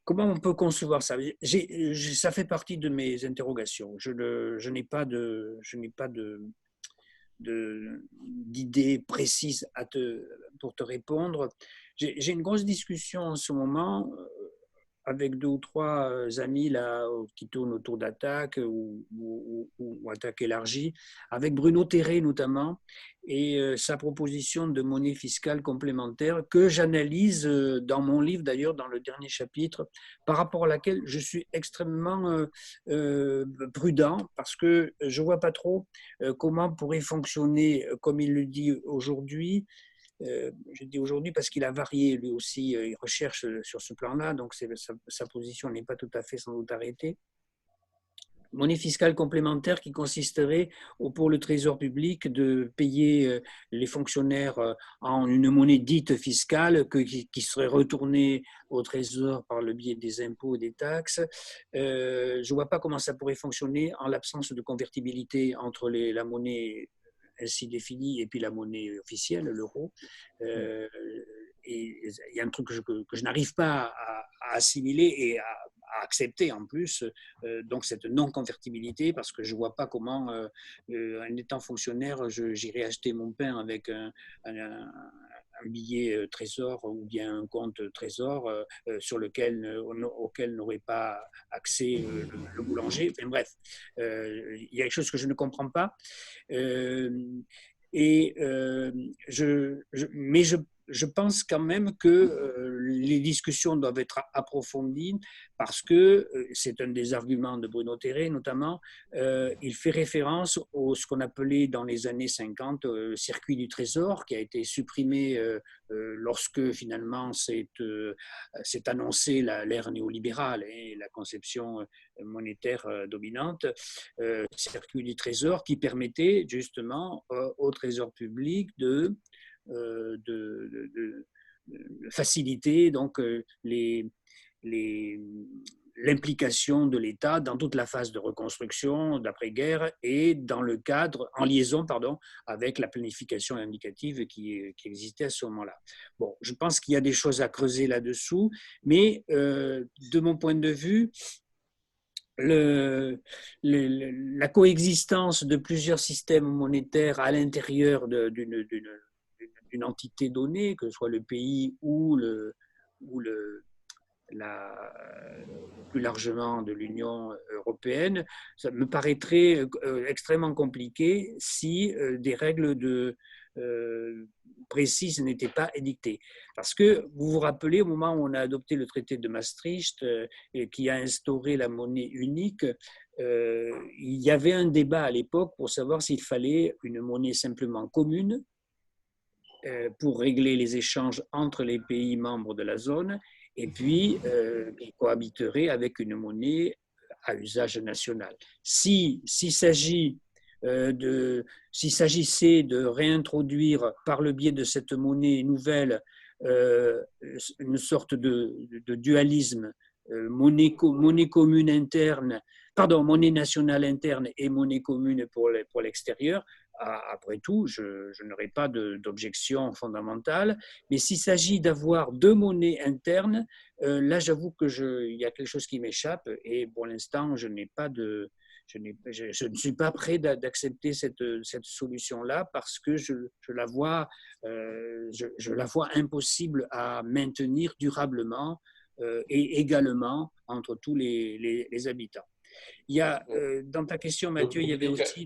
Comment on peut concevoir ça ? Ça fait partie de mes interrogations. Je n'ai pas d'idées précises pour te répondre. J'ai une grosse discussion en ce moment avec 2 ou 3 amis là, qui tournent autour d'Attaque ou Attaque élargie, avec Bruno Terré notamment, et sa proposition de monnaie fiscale complémentaire que j'analyse dans mon livre, d'ailleurs dans le dernier chapitre, par rapport à laquelle je suis extrêmement prudent, parce que je ne vois pas trop comment pourrait fonctionner, comme il le dit aujourd'hui. Je dis aujourd'hui parce qu'il a varié lui aussi, il recherche sur ce plan-là, donc sa position n'est pas tout à fait sans doute arrêtée. Monnaie fiscale complémentaire qui consisterait pour le Trésor public de payer les fonctionnaires en une monnaie dite fiscale qui serait retournée au Trésor par le biais des impôts et des taxes. Je ne vois pas comment ça pourrait fonctionner en l'absence de convertibilité entre la monnaie ainsi définie et puis la monnaie officielle, l'euro. Et il y a un truc que je n'arrive pas à assimiler et à accepter en plus, donc cette non-convertibilité, parce que je ne vois pas comment, en étant fonctionnaire, j'irai acheter mon pain avec un billet trésor ou bien un compte trésor auquel n'aurait pas accès le boulanger. Enfin, bref, il y a quelque chose que je ne comprends pas. Mais je pense quand même que les discussions doivent être approfondies parce que c'est un des arguments de Bruno Terré notamment. Il fait référence ce qu'on appelait dans les années 50 circuit du trésor, qui a été supprimé lorsque finalement s'est annoncée l'ère néolibérale et la conception monétaire dominante. Circuit du trésor qui permettait justement au trésor public de faciliter donc l'implication de l'État dans toute la phase de reconstruction d'après-guerre et en liaison avec la planification indicative qui existait à ce moment-là. Bon, je pense qu'il y a des choses à creuser là-dessous, mais de mon point de vue, la coexistence de plusieurs systèmes monétaires à l'intérieur d'une entité donnée, que ce soit le pays ou plus largement de l'Union européenne, ça me paraîtrait extrêmement compliqué si des règles précises n'étaient pas édictées. Parce que vous vous rappelez, au moment où on a adopté le traité de Maastricht qui a instauré la monnaie unique, il y avait un débat à l'époque pour savoir s'il fallait une monnaie simplement commune pour régler les échanges entre les pays membres de la zone, et puis qui cohabiterait avec une monnaie à usage national. S'il s'agissait de réintroduire par le biais de cette monnaie nouvelle une sorte de dualisme, monnaie commune interne, monnaie nationale interne et monnaie commune pour l'extérieur, après tout, je n'aurai pas d'objection fondamentale. Mais s'il s'agit d'avoir deux monnaies internes, là, j'avoue il y a quelque chose qui m'échappe et pour l'instant, je ne suis pas prêt d'accepter cette solution-là parce que je la vois impossible à maintenir durablement et également entre tous les habitants. Il y a, dans ta question, Mathieu, il y avait aussi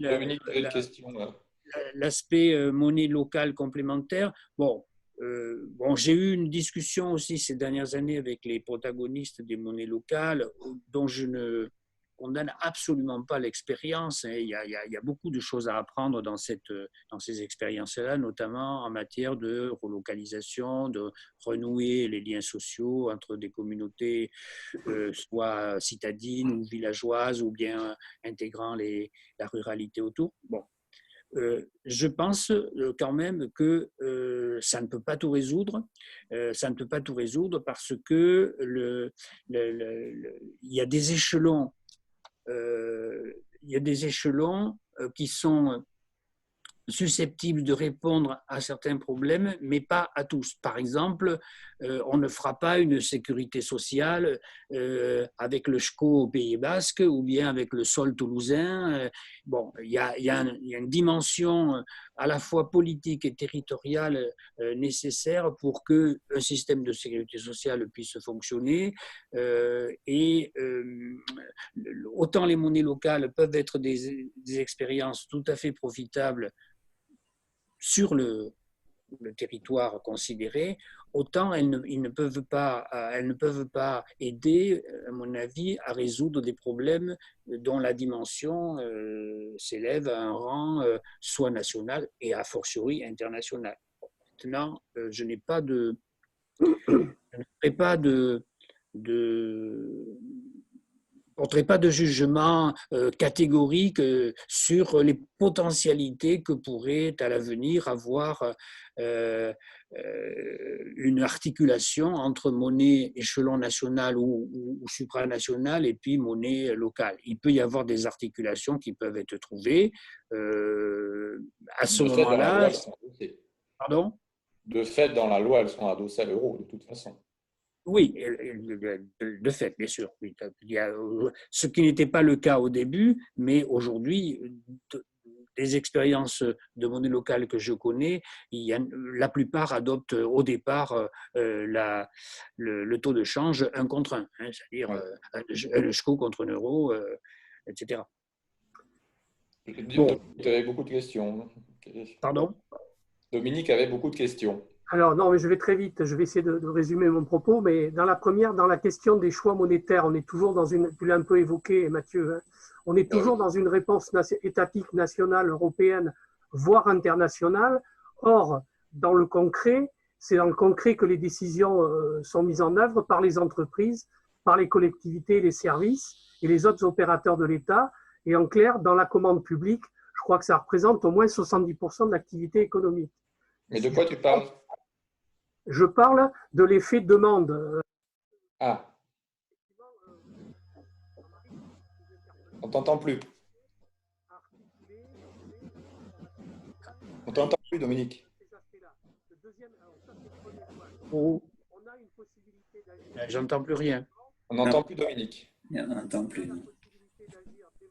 l'aspect monnaie locale complémentaire. Bon, j'ai eu une discussion aussi ces dernières années avec les protagonistes des monnaies locales dont je ne condamne absolument pas l'expérience. Il y a beaucoup de choses à apprendre dans ces expériences-là, notamment en matière de relocalisation, de renouer les liens sociaux entre des communautés soit citadines ou villageoises ou bien intégrant la ruralité autour. Bon. Je pense quand même que ça ne peut pas tout résoudre. Ça ne peut pas tout résoudre parce que il y a des échelons. Il y a des échelons qui sont susceptibles de répondre à certains problèmes, mais pas à tous. Par exemple, on ne fera pas une sécurité sociale avec le SCO au Pays Basque ou bien avec le sol toulousain. Bon, il y a une dimension à la fois politique et territoriale nécessaire pour qu'un système de sécurité sociale puisse fonctionner. Autant les monnaies locales peuvent être des expériences tout à fait profitables sur le territoire considéré, autant elles ne peuvent pas aider, à mon avis, à résoudre des problèmes dont la dimension s'élève à un rang soit national et a fortiori international. Maintenant, je ne porterai pas de jugement catégorique sur les potentialités que pourrait à l'avenir avoir une articulation entre monnaie échelon national ou supranational et puis monnaie locale. Il peut y avoir des articulations qui peuvent être trouvées. À ce moment-là… Pardon ? De fait, dans la loi, elles sont adossées à l'euro, de toute façon. Oui, de fait, bien sûr. Oui. Il y a, ce qui n'était pas le cas au début, mais aujourd'hui, des expériences de monnaie locale que je connais, la plupart adoptent au départ le taux de change 1 contre 1, hein, c'est-à-dire un SCO contre un euro, etc. Bon. Tu avais beaucoup de questions. Pardon ? Dominique avait beaucoup de questions. Alors, non, mais je vais très vite, je vais essayer de résumer mon propos, mais dans la première, dans la question des choix monétaires, on est toujours dans tu l'as un peu évoqué, Mathieu, hein, on est toujours dans une réponse étatique, nationale, européenne, voire internationale. Or, dans le concret, c'est dans le concret que les décisions sont mises en œuvre par les entreprises, par les collectivités, les services et les autres opérateurs de l'État. Et en clair, dans la commande publique, je crois que ça représente au moins 70% de l'activité économique. Mais de quoi tu parles ? Je parle de l'effet demande. Ah. On t'entend plus. On t'entend plus, Dominique. Oh. J'entends plus rien. On n'entend plus, Dominique. On n'entend plus.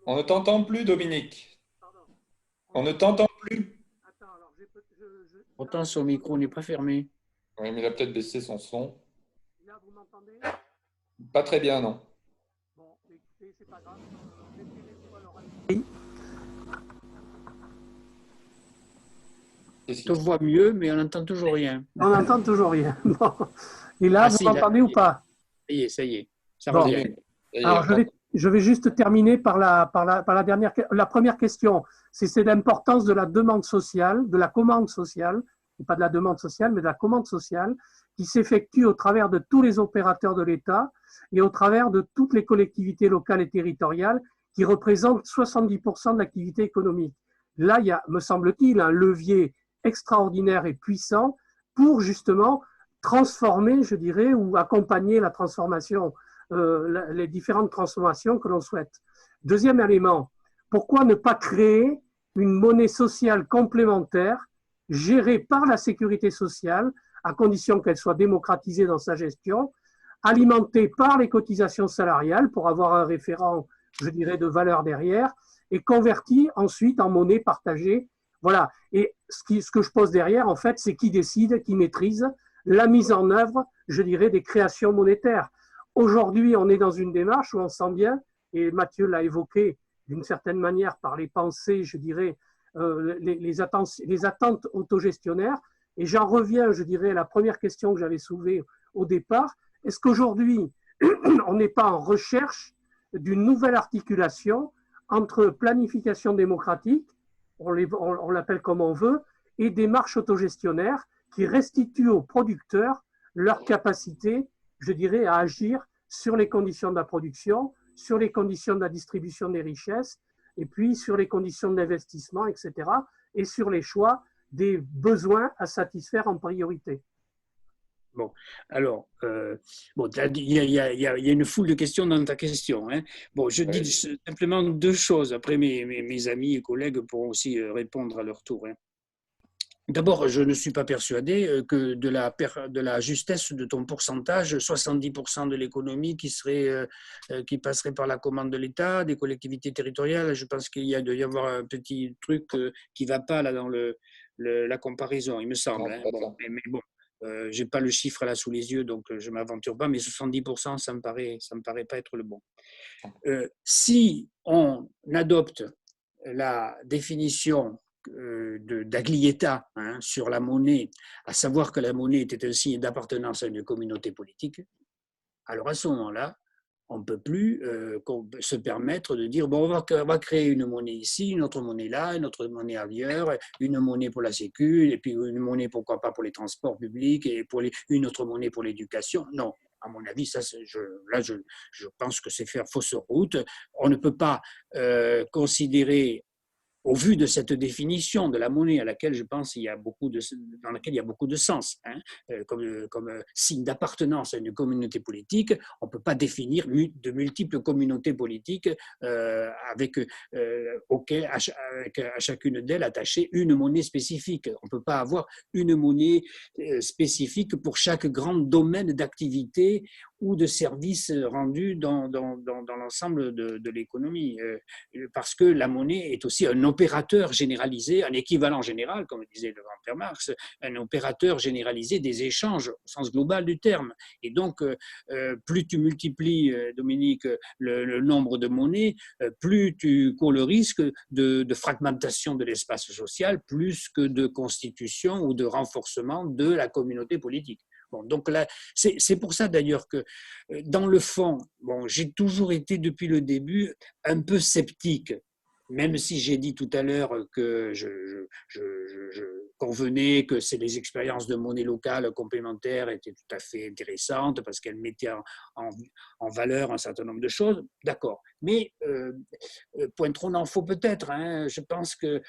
On ne t'entend plus, Dominique. On ne t'entend plus. Pourtant, son micro n'est pas fermé. Oui, mais il a peut-être baissé son son. Là, vous m'entendez ? Pas très bien, non. Bon, écoutez, c'est pas grave. Je te vois mieux, mais on n'entend toujours rien. On n'entend toujours rien. Bon. Et là, vous m'entendez ou pas ? Ça y est. Ça bon. revient. Alors, je vais juste terminer par la première question. C'est l'importance de la demande sociale, de la commande sociale, et pas de la demande sociale, mais de la commande sociale, qui s'effectue au travers de tous les opérateurs de l'État et au travers de toutes les collectivités locales et territoriales qui représentent 70% de l'activité économique. Là, il y a, me semble-t-il, un levier extraordinaire et puissant pour justement transformer, je dirais, ou accompagner la transformation, les différentes transformations que l'on souhaite. Deuxième élément, pourquoi ne pas créer une monnaie sociale complémentaire gérée par la sécurité sociale, à condition qu'elle soit démocratisée dans sa gestion, alimentée par les cotisations salariales pour avoir un référent, je dirais, de valeur derrière, et convertie ensuite en monnaie partagée. Voilà. Et ce que je pose derrière, en fait, c'est qui décide, qui maîtrise la mise en œuvre, je dirais, des créations monétaires. Aujourd'hui, on est dans une démarche où on sent bien, et Mathieu l'a évoqué d'une certaine manière par les pensées, je dirais, les attentes autogestionnaires. Et j'en reviens, je dirais, à la première question que j'avais soulevée au départ. Est-ce qu'aujourd'hui, on n'est pas en recherche d'une nouvelle articulation entre planification démocratique, on l'appelle comme on veut, et démarche autogestionnaire qui restituent aux producteurs leur capacité, je dirais, à agir sur les conditions de la production, sur les conditions de la distribution des richesses, et puis sur les conditions d'investissement, etc., et sur les choix des besoins à satisfaire en priorité. Bon, alors, il y a une foule de questions dans ta question. Hein. Bon, je dis simplement deux choses. Après, mes amis et collègues pourront aussi répondre à leur tour. Hein. D'abord, je ne suis pas persuadé que de la justesse de ton pourcentage, 70% de l'économie qui passerait par la commande de l'État, des collectivités territoriales, je pense qu'il doit y avoir un petit truc qui ne va pas là dans la comparaison, il me semble. Hein. Bon, mais bon, je n'ai pas le chiffre là sous les yeux, donc je ne m'aventure pas, mais 70%, ça me paraît pas être le bon. Si on adopte la définition d'Aglietta sur la monnaie, à savoir que la monnaie était un signe d'appartenance à une communauté politique, alors à ce moment-là, on ne peut plus se permettre de dire bon, on va créer une monnaie ici, une autre monnaie là, une autre monnaie ailleurs, une monnaie pour la sécu, et puis une monnaie pourquoi pas pour les transports publics, et une autre monnaie pour l'éducation. Non. À mon avis, je pense que c'est faire fausse route. On ne peut pas considérer, au vu de cette définition de la monnaie à laquelle je pense dans laquelle il y a beaucoup de sens, comme signe d'appartenance à une communauté politique, on ne peut pas définir de multiples communautés politiques avec à chacune d'elles attachée une monnaie spécifique. On ne peut pas avoir une monnaie spécifique pour chaque grand domaine d'activité ou de services rendus dans l'ensemble de l'économie. Parce que la monnaie est aussi un opérateur généralisé, un équivalent général, comme disait le grand-père Marx, un opérateur généralisé des échanges au sens global du terme. Et donc, plus tu multiplies, Dominique, le nombre de monnaies, plus tu cours le risque de fragmentation de l'espace social, plus que de constitution ou de renforcement de la communauté politique. Bon, donc là, c'est pour ça d'ailleurs que, dans le fond, j'ai toujours été depuis le début un peu sceptique, même si j'ai dit tout à l'heure que je convenais que les expériences de monnaie locale complémentaires étaient tout à fait intéressantes parce qu'elles mettaient en valeur un certain nombre de choses, d'accord. Mais point trop n'en faut peut-être. Hein. Je pense que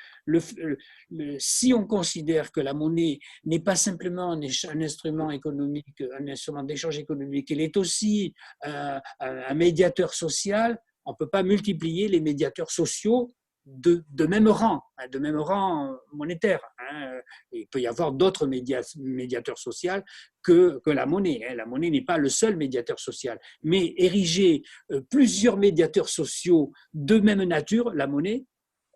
si on considère que la monnaie n'est pas simplement un instrument économique, un instrument d'échange économique, elle est aussi un médiateur social, on ne peut pas multiplier les médiateurs sociaux de même rang monétaire. Hein. Il peut y avoir d'autres médiateurs sociaux que la monnaie. Hein. La monnaie n'est pas le seul médiateur social. Mais ériger plusieurs médiateurs sociaux de même nature, la monnaie,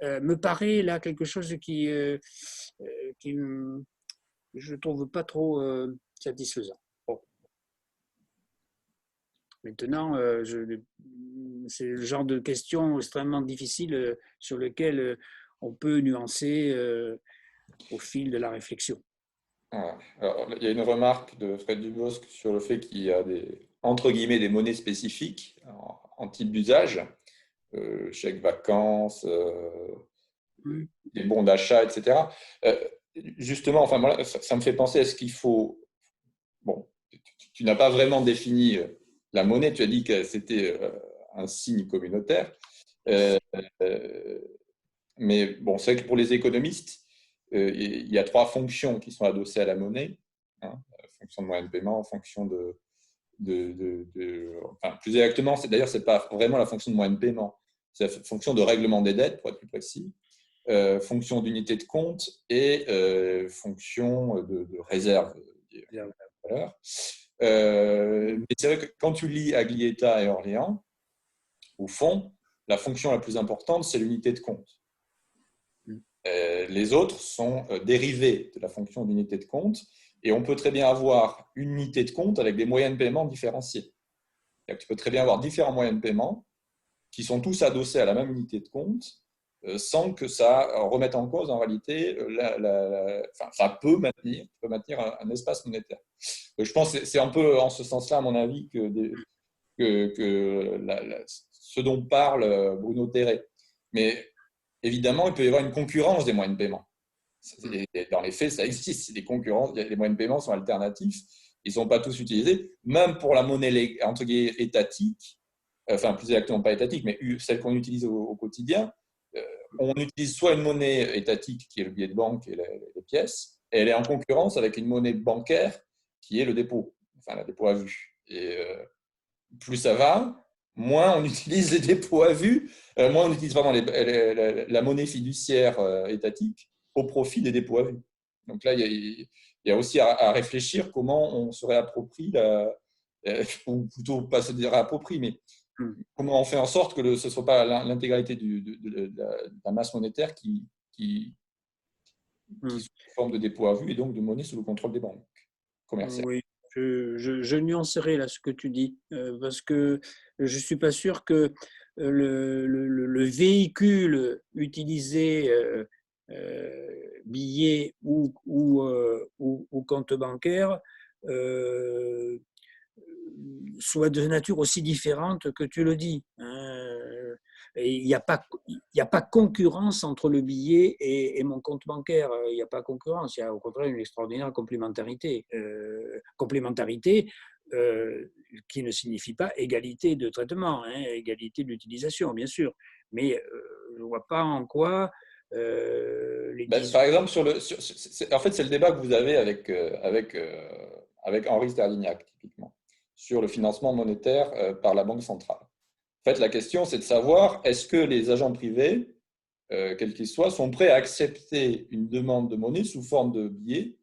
me paraît là quelque chose qui je ne trouve pas trop satisfaisant. Bon. Maintenant, c'est le genre de questions extrêmement difficiles sur lesquelles on peut nuancer au fil de la réflexion. Alors, il y a une remarque de Fred Dubosc sur le fait qu'il y a entre guillemets, des monnaies spécifiques en type d'usage, chèques vacances, des bons d'achat, etc. Justement, enfin, voilà, ça me fait penser, est-ce qu'il faut… Bon, tu n'as pas vraiment défini la monnaie, tu as dit que c'était un signe communautaire. Mais bon, c'est vrai que pour les économistes, il y a trois fonctions qui sont adossées à la monnaie. Hein, fonction de moyen de paiement, fonction enfin, plus exactement, d'ailleurs, ce n'est pas vraiment la fonction de moyen de paiement, c'est la fonction de règlement des dettes, pour être plus précis. fonction d'unité de compte et fonction de réserve de valeur. Mais c'est vrai que quand tu lis Aglietta et Orléans, au fond, la fonction la plus importante, c'est l'unité de compte. Les autres sont dérivés de la fonction d'unité de compte, et on peut très bien avoir une unité de compte avec des moyens de paiement différenciés. Tu peux très bien avoir différents moyens de paiement qui sont tous adossés à la même unité de compte, sans que ça remette en cause en réalité, ça peut maintenir un espace monétaire. Je pense que c'est un peu en ce sens-là, à mon avis, ce dont parle Bruno Terret. Mais évidemment, il peut y avoir une concurrence des moyens de paiement. Dans les faits, ça existe. Les concurrences, les moyens de paiement sont alternatifs. Ils ne sont pas tous utilisés. Même pour la monnaie entre guillemets étatique, enfin plus exactement pas étatique, mais celle qu'on utilise au quotidien, on utilise soit une monnaie étatique qui est le billet de banque et les pièces, et elle est en concurrence avec une monnaie bancaire qui est le dépôt, enfin le dépôt à vue. Et plus ça va, moins on utilise les dépôts à vue, moins on utilise vraiment la monnaie fiduciaire étatique au profit des dépôts à vue. Donc là, il y a aussi à réfléchir comment on se réapproprie, ou plutôt pas se dire réapproprie, mais comment on fait en sorte que ce ne soit pas l'intégralité de la masse monétaire qui sous forme de dépôt à vue et donc de monnaie sous le contrôle des banques commerciales. Oui, je nuancerai là ce que tu dis, parce que je ne suis pas sûr que le véhicule utilisé, billet ou compte bancaire, soit de nature aussi différente que tu le dis. Et il n'y a pas concurrence entre le billet et mon compte bancaire. Il n'y a pas concurrence. Il y a au contraire une extraordinaire complémentarité. Qui ne signifie pas égalité de traitement, égalité d'utilisation, bien sûr. Mais je ne vois pas en quoi par exemple, en fait, c'est le débat que vous avez avec Henri Sterlignac, typiquement, sur le financement monétaire par la Banque centrale. En fait, la question, c'est de savoir est-ce que les agents privés, quels qu'ils soient, sont prêts à accepter une demande de monnaie sous forme de billets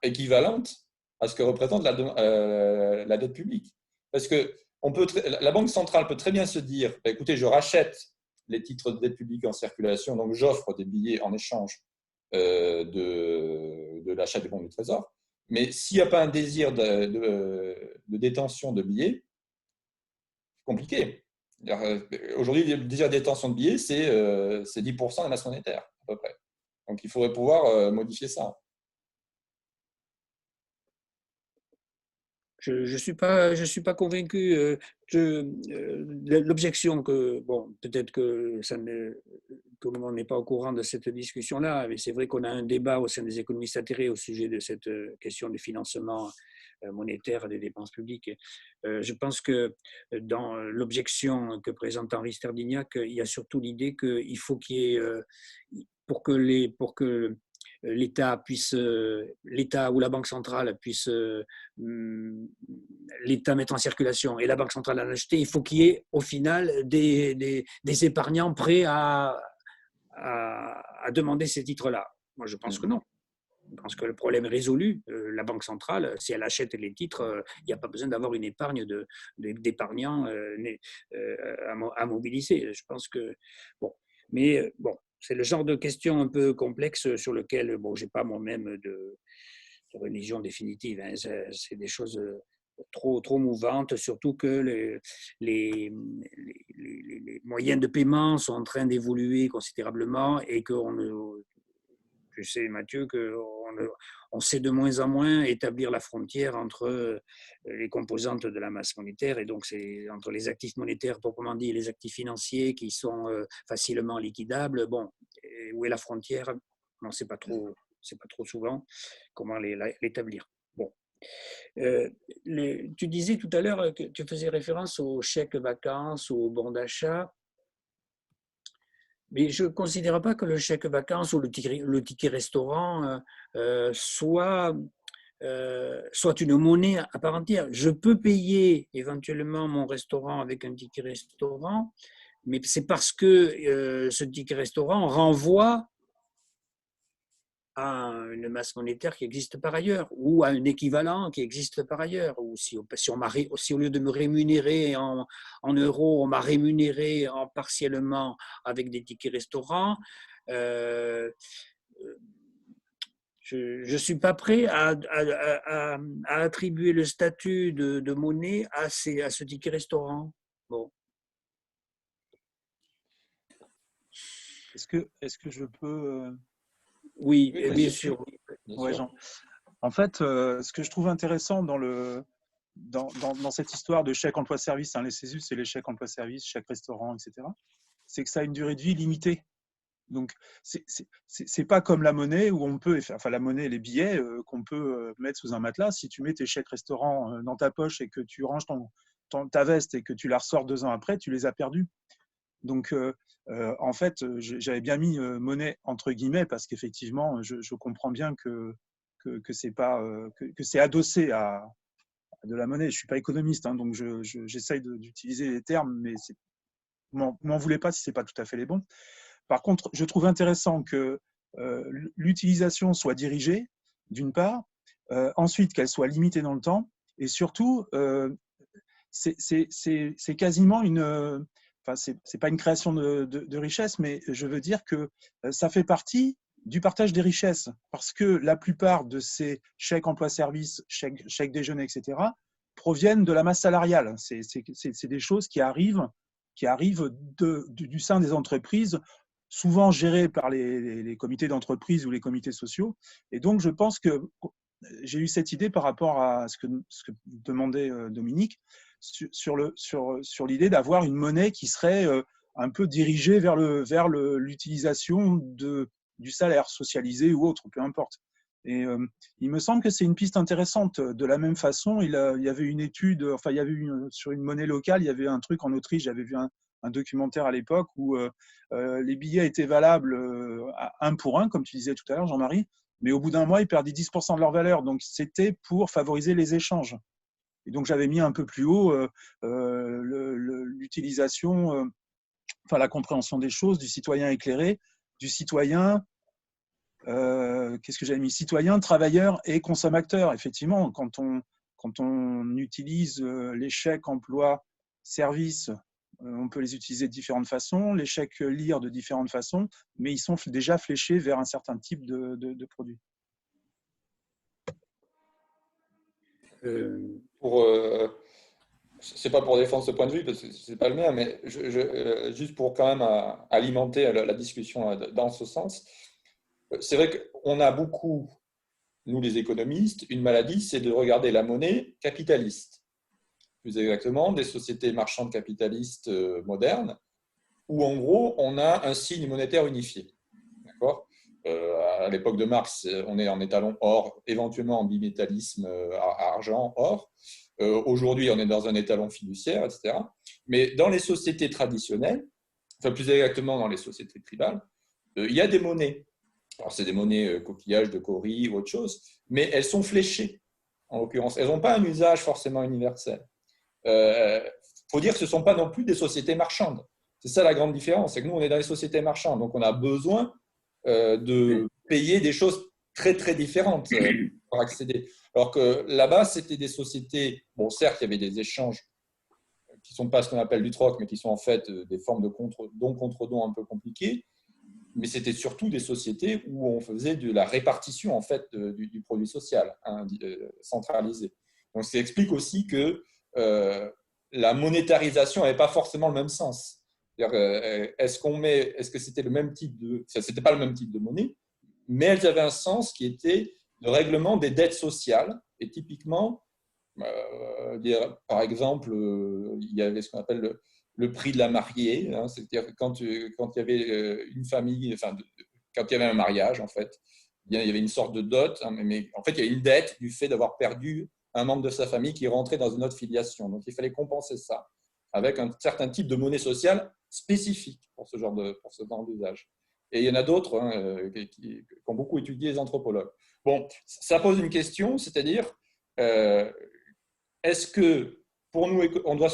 équivalente à ce que représente la dette publique. Parce que la Banque centrale peut très bien se dire écoutez, je rachète les titres de dette publique en circulation, donc j'offre des billets en échange de l'achat des bons du Trésor. Mais s'il n'y a pas un désir de détention de billets, c'est compliqué. Aujourd'hui, le désir de détention de billets, c'est 10% de la masse monétaire, à peu près. Donc, il faudrait pouvoir modifier ça. Je ne suis pas convaincu. L'objection que, bon, peut-être que tout le monde n'est pas au courant de cette discussion-là, mais c'est vrai qu'on a un débat au sein des économistes atterrés au sujet de cette question du financement monétaire des dépenses publiques. Je pense que dans l'objection que présente Henri Sterlignac, il y a surtout l'idée qu'il faut qu'il y ait, pour que l'État ou la Banque centrale puisse l'État mettre en circulation et la Banque centrale en acheter, il faut qu'il y ait au final des épargnants prêts à demander ces titres-là. Moi, je pense que non. Je pense que le problème est résolu. La Banque centrale, si elle achète les titres, il n'y a pas besoin d'avoir une épargne d'épargnants à mobiliser. Je pense que, bon, mais bon, c'est le genre de question un peu complexe sur lequel, bon, je n'ai pas moi-même de religion définitive. C'est des choses trop mouvantes, surtout que les moyens de paiement sont en train d'évoluer considérablement et tu sais, Mathieu, qu'on sait de moins en moins établir la frontière entre les composantes de la masse monétaire, et donc c'est entre les actifs monétaires proprement dit et les actifs financiers qui sont facilement liquidables. Bon, où est la frontière? On ne sait pas trop souvent comment l'établir. Bon. Tu disais tout à l'heure que tu faisais référence aux chèques vacances, aux bons d'achat. Mais je ne considère pas que le chèque vacances ou le ticket restaurant soit une monnaie à part entière. Je peux payer éventuellement mon restaurant avec un ticket restaurant, mais c'est parce que ce ticket restaurant renvoie à une masse monétaire qui existe par ailleurs, ou à un équivalent qui existe par ailleurs, ou si au lieu de me rémunérer en euros, on m'a rémunéré partiellement avec des tickets restaurants, euh, je ne suis pas prêt à attribuer le statut de monnaie à ce ticket restaurant. Bon. Est-ce que je peux… Oui, Oui, bien sûr. bien Ouais, sûr. Jean. En fait, ce que je trouve intéressant dans cette histoire de chèque emploi-service, hein, les CESU, c'est les chèques emploi-service, chèque restaurant, etc., c'est que ça a une durée de vie limitée. Donc, c'est pas comme la monnaie où on peut, enfin la monnaie, les billets qu'on peut mettre sous un matelas. Si tu mets tes chèques restaurant dans ta poche et que tu ranges ta veste et que tu la ressors 2 ans après, tu les as perdus. Donc, en fait, j'avais bien mis monnaie entre guillemets parce qu'effectivement, je comprends bien que c'est pas que c'est adossé à de la monnaie. Je suis pas économiste, hein, donc j'essaye d'utiliser les termes, mais m'en voulez pas si c'est pas tout à fait les bons. Par contre, je trouve intéressant que l'utilisation soit dirigée, d'une part, ensuite qu'elle soit limitée dans le temps, et surtout, c'est quasiment une… Enfin, c'est pas une création de richesse, mais je veux dire que ça fait partie du partage des richesses, parce que la plupart de ces chèques emploi-service, chèques déjeuner, etc., proviennent de la masse salariale. C'est des choses qui arrivent du sein des entreprises, souvent gérées par les comités d'entreprise ou les comités sociaux. Et donc, je pense que j'ai eu cette idée par rapport à ce que demandait Dominique, sur l'idée d'avoir une monnaie qui serait un peu dirigée vers l'utilisation du salaire socialisé ou autre, peu importe. Et il me semble que c'est une piste intéressante. De la même façon, il y avait une étude, enfin, il y avait sur une monnaie locale, il y avait un truc en Autriche, j'avais vu un documentaire à l'époque où les billets étaient valables à 1 pour 1, comme tu disais tout à l'heure, Jean-Marie, mais au bout d'un mois, ils perdaient 10% de leur valeur. Donc, c'était pour favoriser les échanges. Et donc, j'avais mis un peu plus haut l'utilisation, enfin, la compréhension des choses, du citoyen éclairé, du citoyen, qu'est-ce que j'avais mis ? Citoyen, travailleur et consommateur. Effectivement, quand on utilise les chèques emploi service, on peut les utiliser de différentes façons, les chèques lire de différentes façons, mais ils sont déjà fléchés vers un certain type de produit. C'est pas pour défendre ce point de vue parce que c'est pas le mien, mais juste pour quand même alimenter la discussion dans ce sens. C'est vrai qu'on a beaucoup, nous les économistes, une maladie, c'est de regarder la monnaie capitaliste. Plus exactement, des sociétés marchandes capitalistes modernes, où en gros, on a un signe monétaire unifié. D'accord ? À l'époque de Marx, on est en étalon or, éventuellement en bimétallisme, argent, or. Aujourd'hui, on est dans un étalon fiduciaire, etc. Mais dans les sociétés traditionnelles, enfin plus exactement dans les sociétés tribales, il y a des monnaies. Alors, c'est des monnaies coquillages de Cori ou autre chose, mais elles sont fléchées, en l'occurrence. Elles n'ont pas un usage forcément universel. Faut dire que ce ne sont pas non plus des sociétés marchandes. C'est ça la grande différence, c'est que nous, on est dans les sociétés marchandes, donc on a besoin de payer des choses très, très différentes pour accéder. Alors que là-bas, c'était des sociétés, bon, certes, il y avait des échanges qui ne sont pas ce qu'on appelle du troc, mais qui sont en fait des formes de don contre don un peu compliquées, mais c'était surtout des sociétés où on faisait de la répartition en fait du produit social centralisé. Donc, ça explique aussi que la monétarisation n'avait pas forcément le même sens. Est-ce que c'était le même type c'était pas le même type de monnaie, mais elles avaient un sens qui était le règlement des dettes sociales. Et typiquement, par exemple, il y avait ce qu'on appelle le prix de la mariée, hein, c'est-à-dire que quand il y avait une famille, enfin, quand il y avait un mariage, en fait, il y avait une sorte de dot, hein, mais en fait, il y a une dette du fait d'avoir perdu un membre de sa famille qui rentrait dans une autre filiation. Donc, il fallait compenser ça avec un certain type de monnaie sociale spécifique pour ce genre d'usage. Et il y en a d'autres hein, qui ont beaucoup étudié les anthropologues. Bon, ça pose une question, c'est-à-dire, est-ce que pour nous, on doit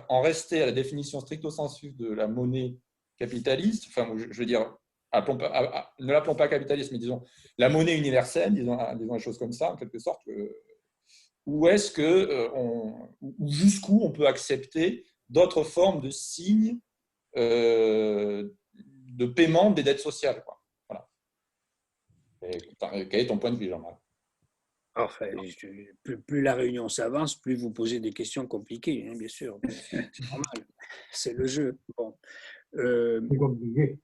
en rester à la définition stricto sensu de la monnaie capitaliste. Enfin, je veux dire, ne l'appelons pas capitaliste, mais disons la monnaie universelle, disons des choses comme ça, en quelque sorte. Ou est-ce que jusqu'où on peut accepter d'autres formes de signes de paiement des dettes sociales, quoi. Voilà. Quel est ton point de vue, Jean-Marc? Enfin, plus la réunion s'avance, plus vous posez des questions compliquées, hein, bien sûr. C'est normal, c'est le jeu. Bon. C'est compliqué.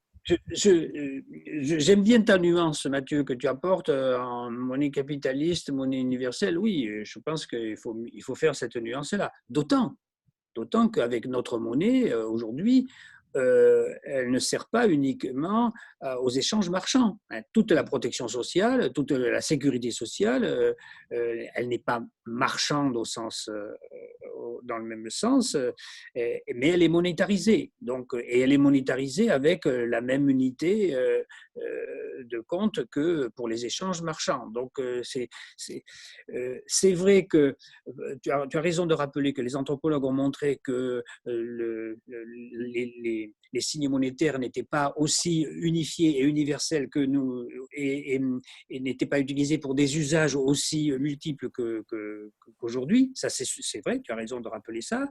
J'aime bien ta nuance, Mathieu, que tu apportes en monnaie capitaliste, monnaie universelle. Oui, je pense qu'il faut faire cette nuance-là. D'autant qu'avec notre monnaie, aujourd'hui, elle ne sert pas uniquement aux échanges marchands. Toute la protection sociale, toute la sécurité sociale, elle n'est pas marchande dans le même sens, mais elle est monétarisée. Donc, et elle est monétarisée avec la même unité de compte que pour les échanges marchands. Donc, c'est vrai que tu as raison de rappeler que les anthropologues ont montré que les signes monétaires n'étaient pas aussi unifiés et universels que nous et n'étaient pas utilisés pour des usages aussi multiples qu'aujourd'hui. Ça, c'est vrai, tu as raison de rappeler ça.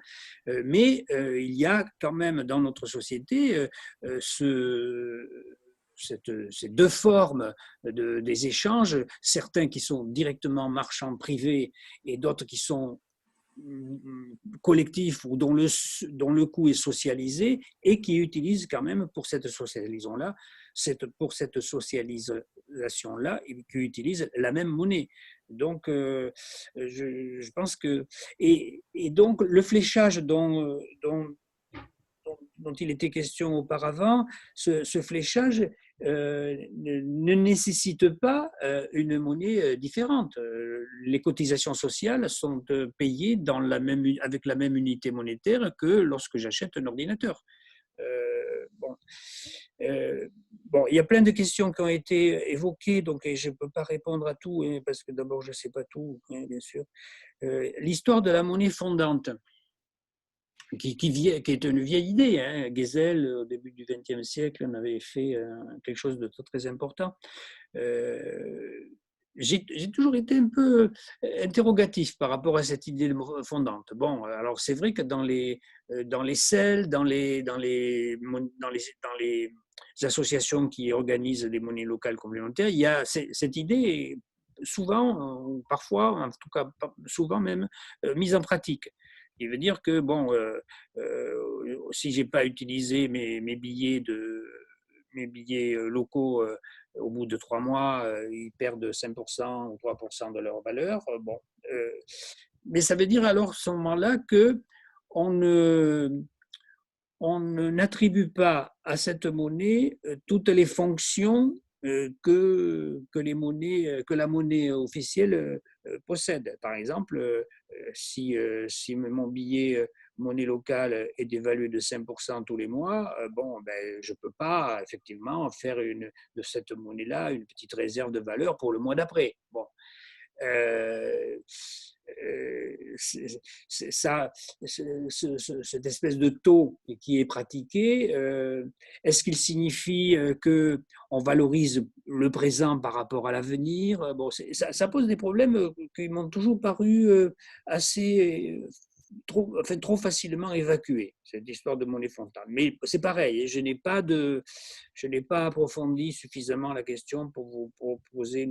Mais il y a quand même dans notre société ces deux formes des échanges, certains qui sont directement marchands privés et d'autres qui sont collectifs ou dont le coût est socialisé et qui utilisent quand même pour cette socialisation-là, qui utilisent la même monnaie. Donc, je pense que… Et donc, le fléchage dont il était question auparavant, ce fléchage ne nécessite pas une monnaie différente. Les cotisations sociales sont payées avec la même unité monétaire que lorsque j'achète un ordinateur. Bon, il y a plein de questions qui ont été évoquées, donc et je ne peux pas répondre à tout, hein, parce que d'abord, je ne sais pas tout, hein, bien sûr. L'histoire de la monnaie fondante, qui est une vieille idée. Hein. Gesell, au début du XXe siècle, en avait fait quelque chose de très important. J'ai toujours été un peu interrogatif par rapport à cette idée fondante. Bon, alors c'est vrai que dans les CEL, dans les associations qui organisent des monnaies locales complémentaires, il y a cette idée souvent, parfois, en tout cas souvent même, mise en pratique. Il veut dire que, bon, si je n'ai pas utilisé mes billets locaux, au bout de 3 mois, ils perdent 5% ou 3% de leur valeur. Bon, mais ça veut dire alors à ce moment-là qu'on n'attribue pas à cette monnaie toutes les fonctions que la monnaie officielle possède. Par exemple, si mon billet monnaie locale est dévalué de 5% tous les mois, bon, ben, je ne peux pas effectivement faire de cette monnaie-là une petite réserve de valeur pour le mois d'après. Bon. Cette espèce de taux qui est pratiqué, est-ce qu'il signifie qu'on valorise le présent par rapport à l'avenir? Bon, ça pose des problèmes qui m'ont toujours paru trop facilement évacués, cette histoire de monnaie fondante. Mais c'est pareil, je n'ai pas approfondi suffisamment la question pour vous proposer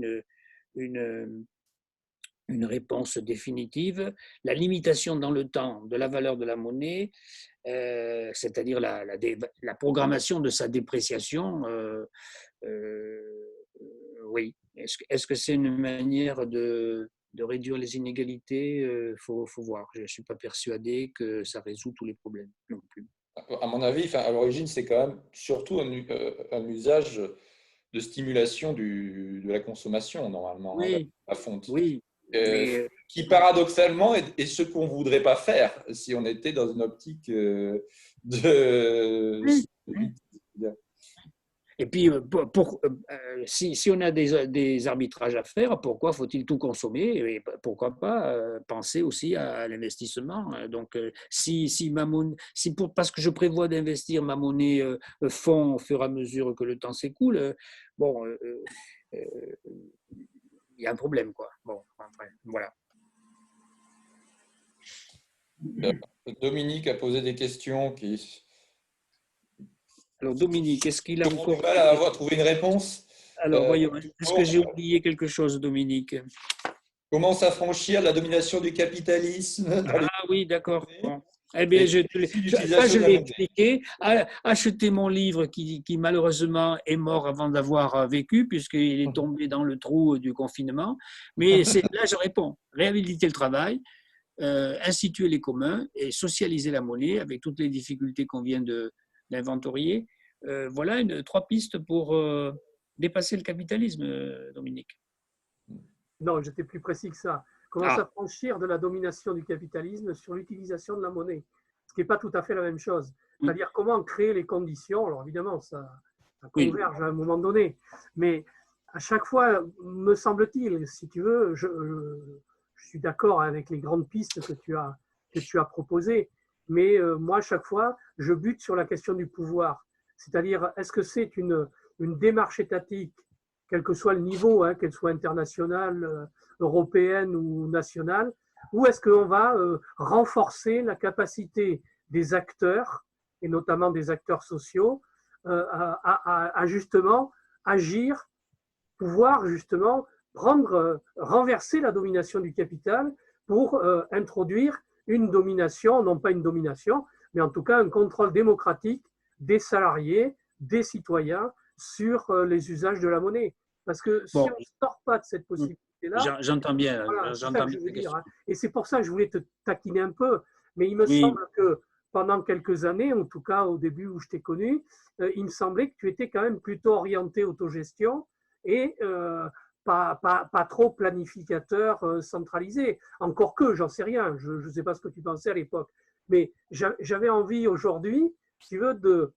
une réponse définitive. La limitation dans le temps de la valeur de la monnaie, c'est-à-dire la programmation de sa dépréciation, oui. Est-ce que c'est une manière de réduire les inégalités? Faut voir. Je ne suis pas persuadé que ça résout tous les problèmes non plus. À mon avis, à l'origine, c'est quand même surtout un usage de stimulation de la consommation, normalement, oui, la fonte. Oui. Qui paradoxalement est ce qu'on ne voudrait pas faire si on était dans une optique de… Et puis, si on a des arbitrages à faire, pourquoi faut-il tout consommer? Et pourquoi pas penser aussi à l'investissement? Donc, parce que je prévois d'investir, ma monnaie fond au fur et à mesure que le temps s'écoule, bon, il y a un problème, quoi. Bon, enfin, voilà. Dominique a posé des questions qui Alors, Dominique, est-ce qu'il a ont encore... du mal à avoir trouvé une réponse. Alors, voyons, est-ce que j'ai oublié quelque chose, Dominique? Comment s'affranchir de la domination du capitalisme dans les Ah oui, d'accord. Bon. Eh bien, ça, l'utilisation je de la l'ai monnaie. expliqué. Achetez mon livre qui malheureusement est mort avant d'avoir vécu, puisqu'il est tombé dans le trou du confinement. Mais là, je réponds. Réhabiliter le travail, instituer les communs et socialiser la monnaie avec toutes les difficultés qu'on vient d'inventorier. Voilà trois pistes pour dépasser le capitalisme, Dominique. Non, j'étais plus précis que ça. Comment s'affranchir de la domination du capitalisme sur l'utilisation de la monnaie? Ce qui n'est pas tout à fait la même chose. C'est-à-dire comment créer les conditions. Alors évidemment, ça converge à un moment donné. Mais à chaque fois, me semble-t-il, si tu veux, je suis d'accord avec les grandes pistes que tu as proposées. Mais moi, à chaque fois, je bute sur la question du pouvoir. C'est-à-dire, est-ce que c'est une démarche étatique, quel que soit le niveau, qu'elle soit internationale, européenne ou nationale, ou est-ce qu'on va renforcer la capacité des acteurs, et notamment des acteurs sociaux, à justement agir, pouvoir justement renverser la domination du capital pour introduire une domination, non pas une domination, mais en tout cas un contrôle démocratique des salariés, des citoyens sur les usages de la monnaie. Parce que si on ne sort pas de cette possibilité-là, j'entends bien, voilà, c'est ça que je veux bien. dire. Et c'est pour ça que je voulais te taquiner un peu. Mais il me semble que pendant quelques années, en tout cas au début où je t'ai connu, il me semblait que tu étais quand même plutôt orienté autogestion et pas trop planificateur centralisé. Encore que, j'en sais rien, je ne sais pas ce que tu pensais à l'époque. Mais j'avais envie aujourd'hui, si tu veux, de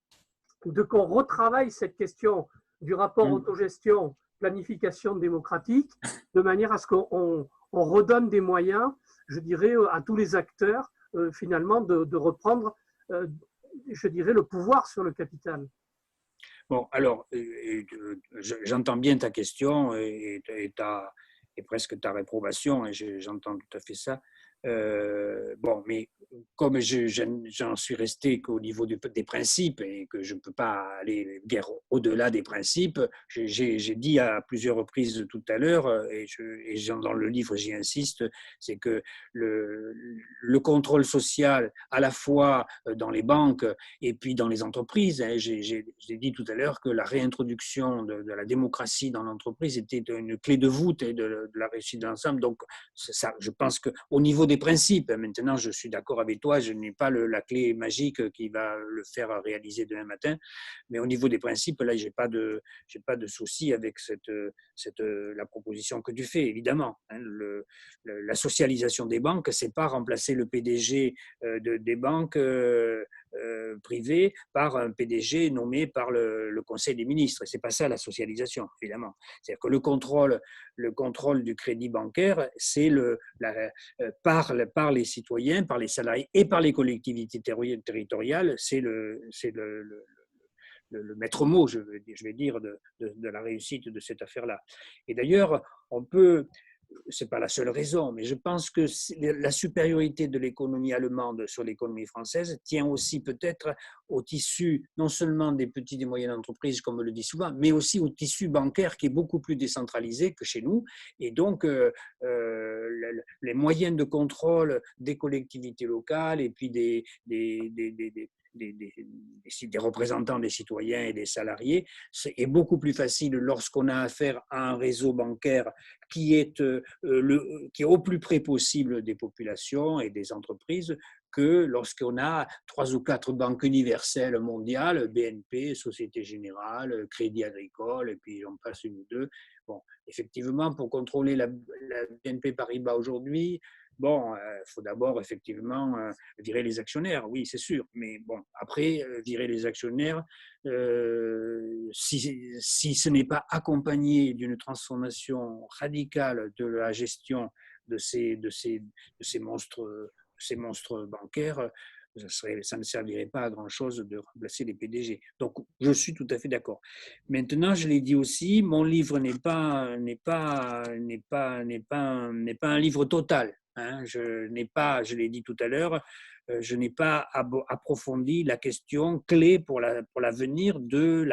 qu'on retravaille cette question du rapport autogestion, planification démocratique, de manière à ce qu'on redonne des moyens, je dirais, à tous les acteurs, finalement, de reprendre, je dirais, le pouvoir sur le capital. Bon, alors, j'entends bien ta question et presque ta réprobation, et j'entends tout à fait ça. Bon, mais comme j'en suis resté qu'au niveau des principes et que je ne peux pas aller guère au-delà des principes, j'ai dit à plusieurs reprises tout à l'heure, et dans le livre j'y insiste, c'est que le contrôle social, à la fois dans les banques et puis dans les entreprises, j'ai dit tout à l'heure que la réintroduction de la démocratie dans l'entreprise était une clé de voûte de la réussite de l'ensemble. Donc, ça, je pense qu'au niveau des principes, maintenant je suis d'accord avec toi, je n'ai pas la clé magique qui va le faire réaliser demain matin, mais au niveau des principes, là, j'ai pas de souci avec la proposition que tu fais, évidemment. La socialisation des banques, c'est pas remplacer le PDG des banques privées par un PDG nommé par le Conseil des ministres. C'est pas ça la socialisation, évidemment. C'est-à-dire que le contrôle du crédit bancaire, c'est par les citoyens, par les salariés et par les collectivités territoriales, c'est le maître mot, je vais dire, de la réussite de cette affaire-là. Et d'ailleurs, c'est pas la seule raison, mais je pense que la supériorité de l'économie allemande sur l'économie française tient aussi peut-être au tissu non seulement des petites et moyennes entreprises, comme on le dit souvent, mais aussi au tissu bancaire qui est beaucoup plus décentralisé que chez nous. Et donc, les moyens de contrôle des collectivités locales et puis des représentants des citoyens et des salariés, est beaucoup plus facile lorsqu'on a affaire à un réseau bancaire qui est au plus près possible des populations et des entreprises que lorsqu'on a 3 ou 4 banques universelles mondiales, BNP, Société Générale, Crédit Agricole, et puis j'en passe une ou deux. Bon, effectivement, pour contrôler la BNP Paribas aujourd'hui, bon, il faut d'abord effectivement virer les actionnaires, oui, c'est sûr. Mais bon, après, virer les actionnaires, si ce n'est pas accompagné d'une transformation radicale de la gestion de ces monstres bancaires, ça ne servirait pas à grand-chose de remplacer les PDG. Donc, je suis tout à fait d'accord. Maintenant, je l'ai dit aussi, mon livre n'est pas un livre total. Hein. Je l'ai dit tout à l'heure, je n'ai pas approfondi la question clé pour l'avenir de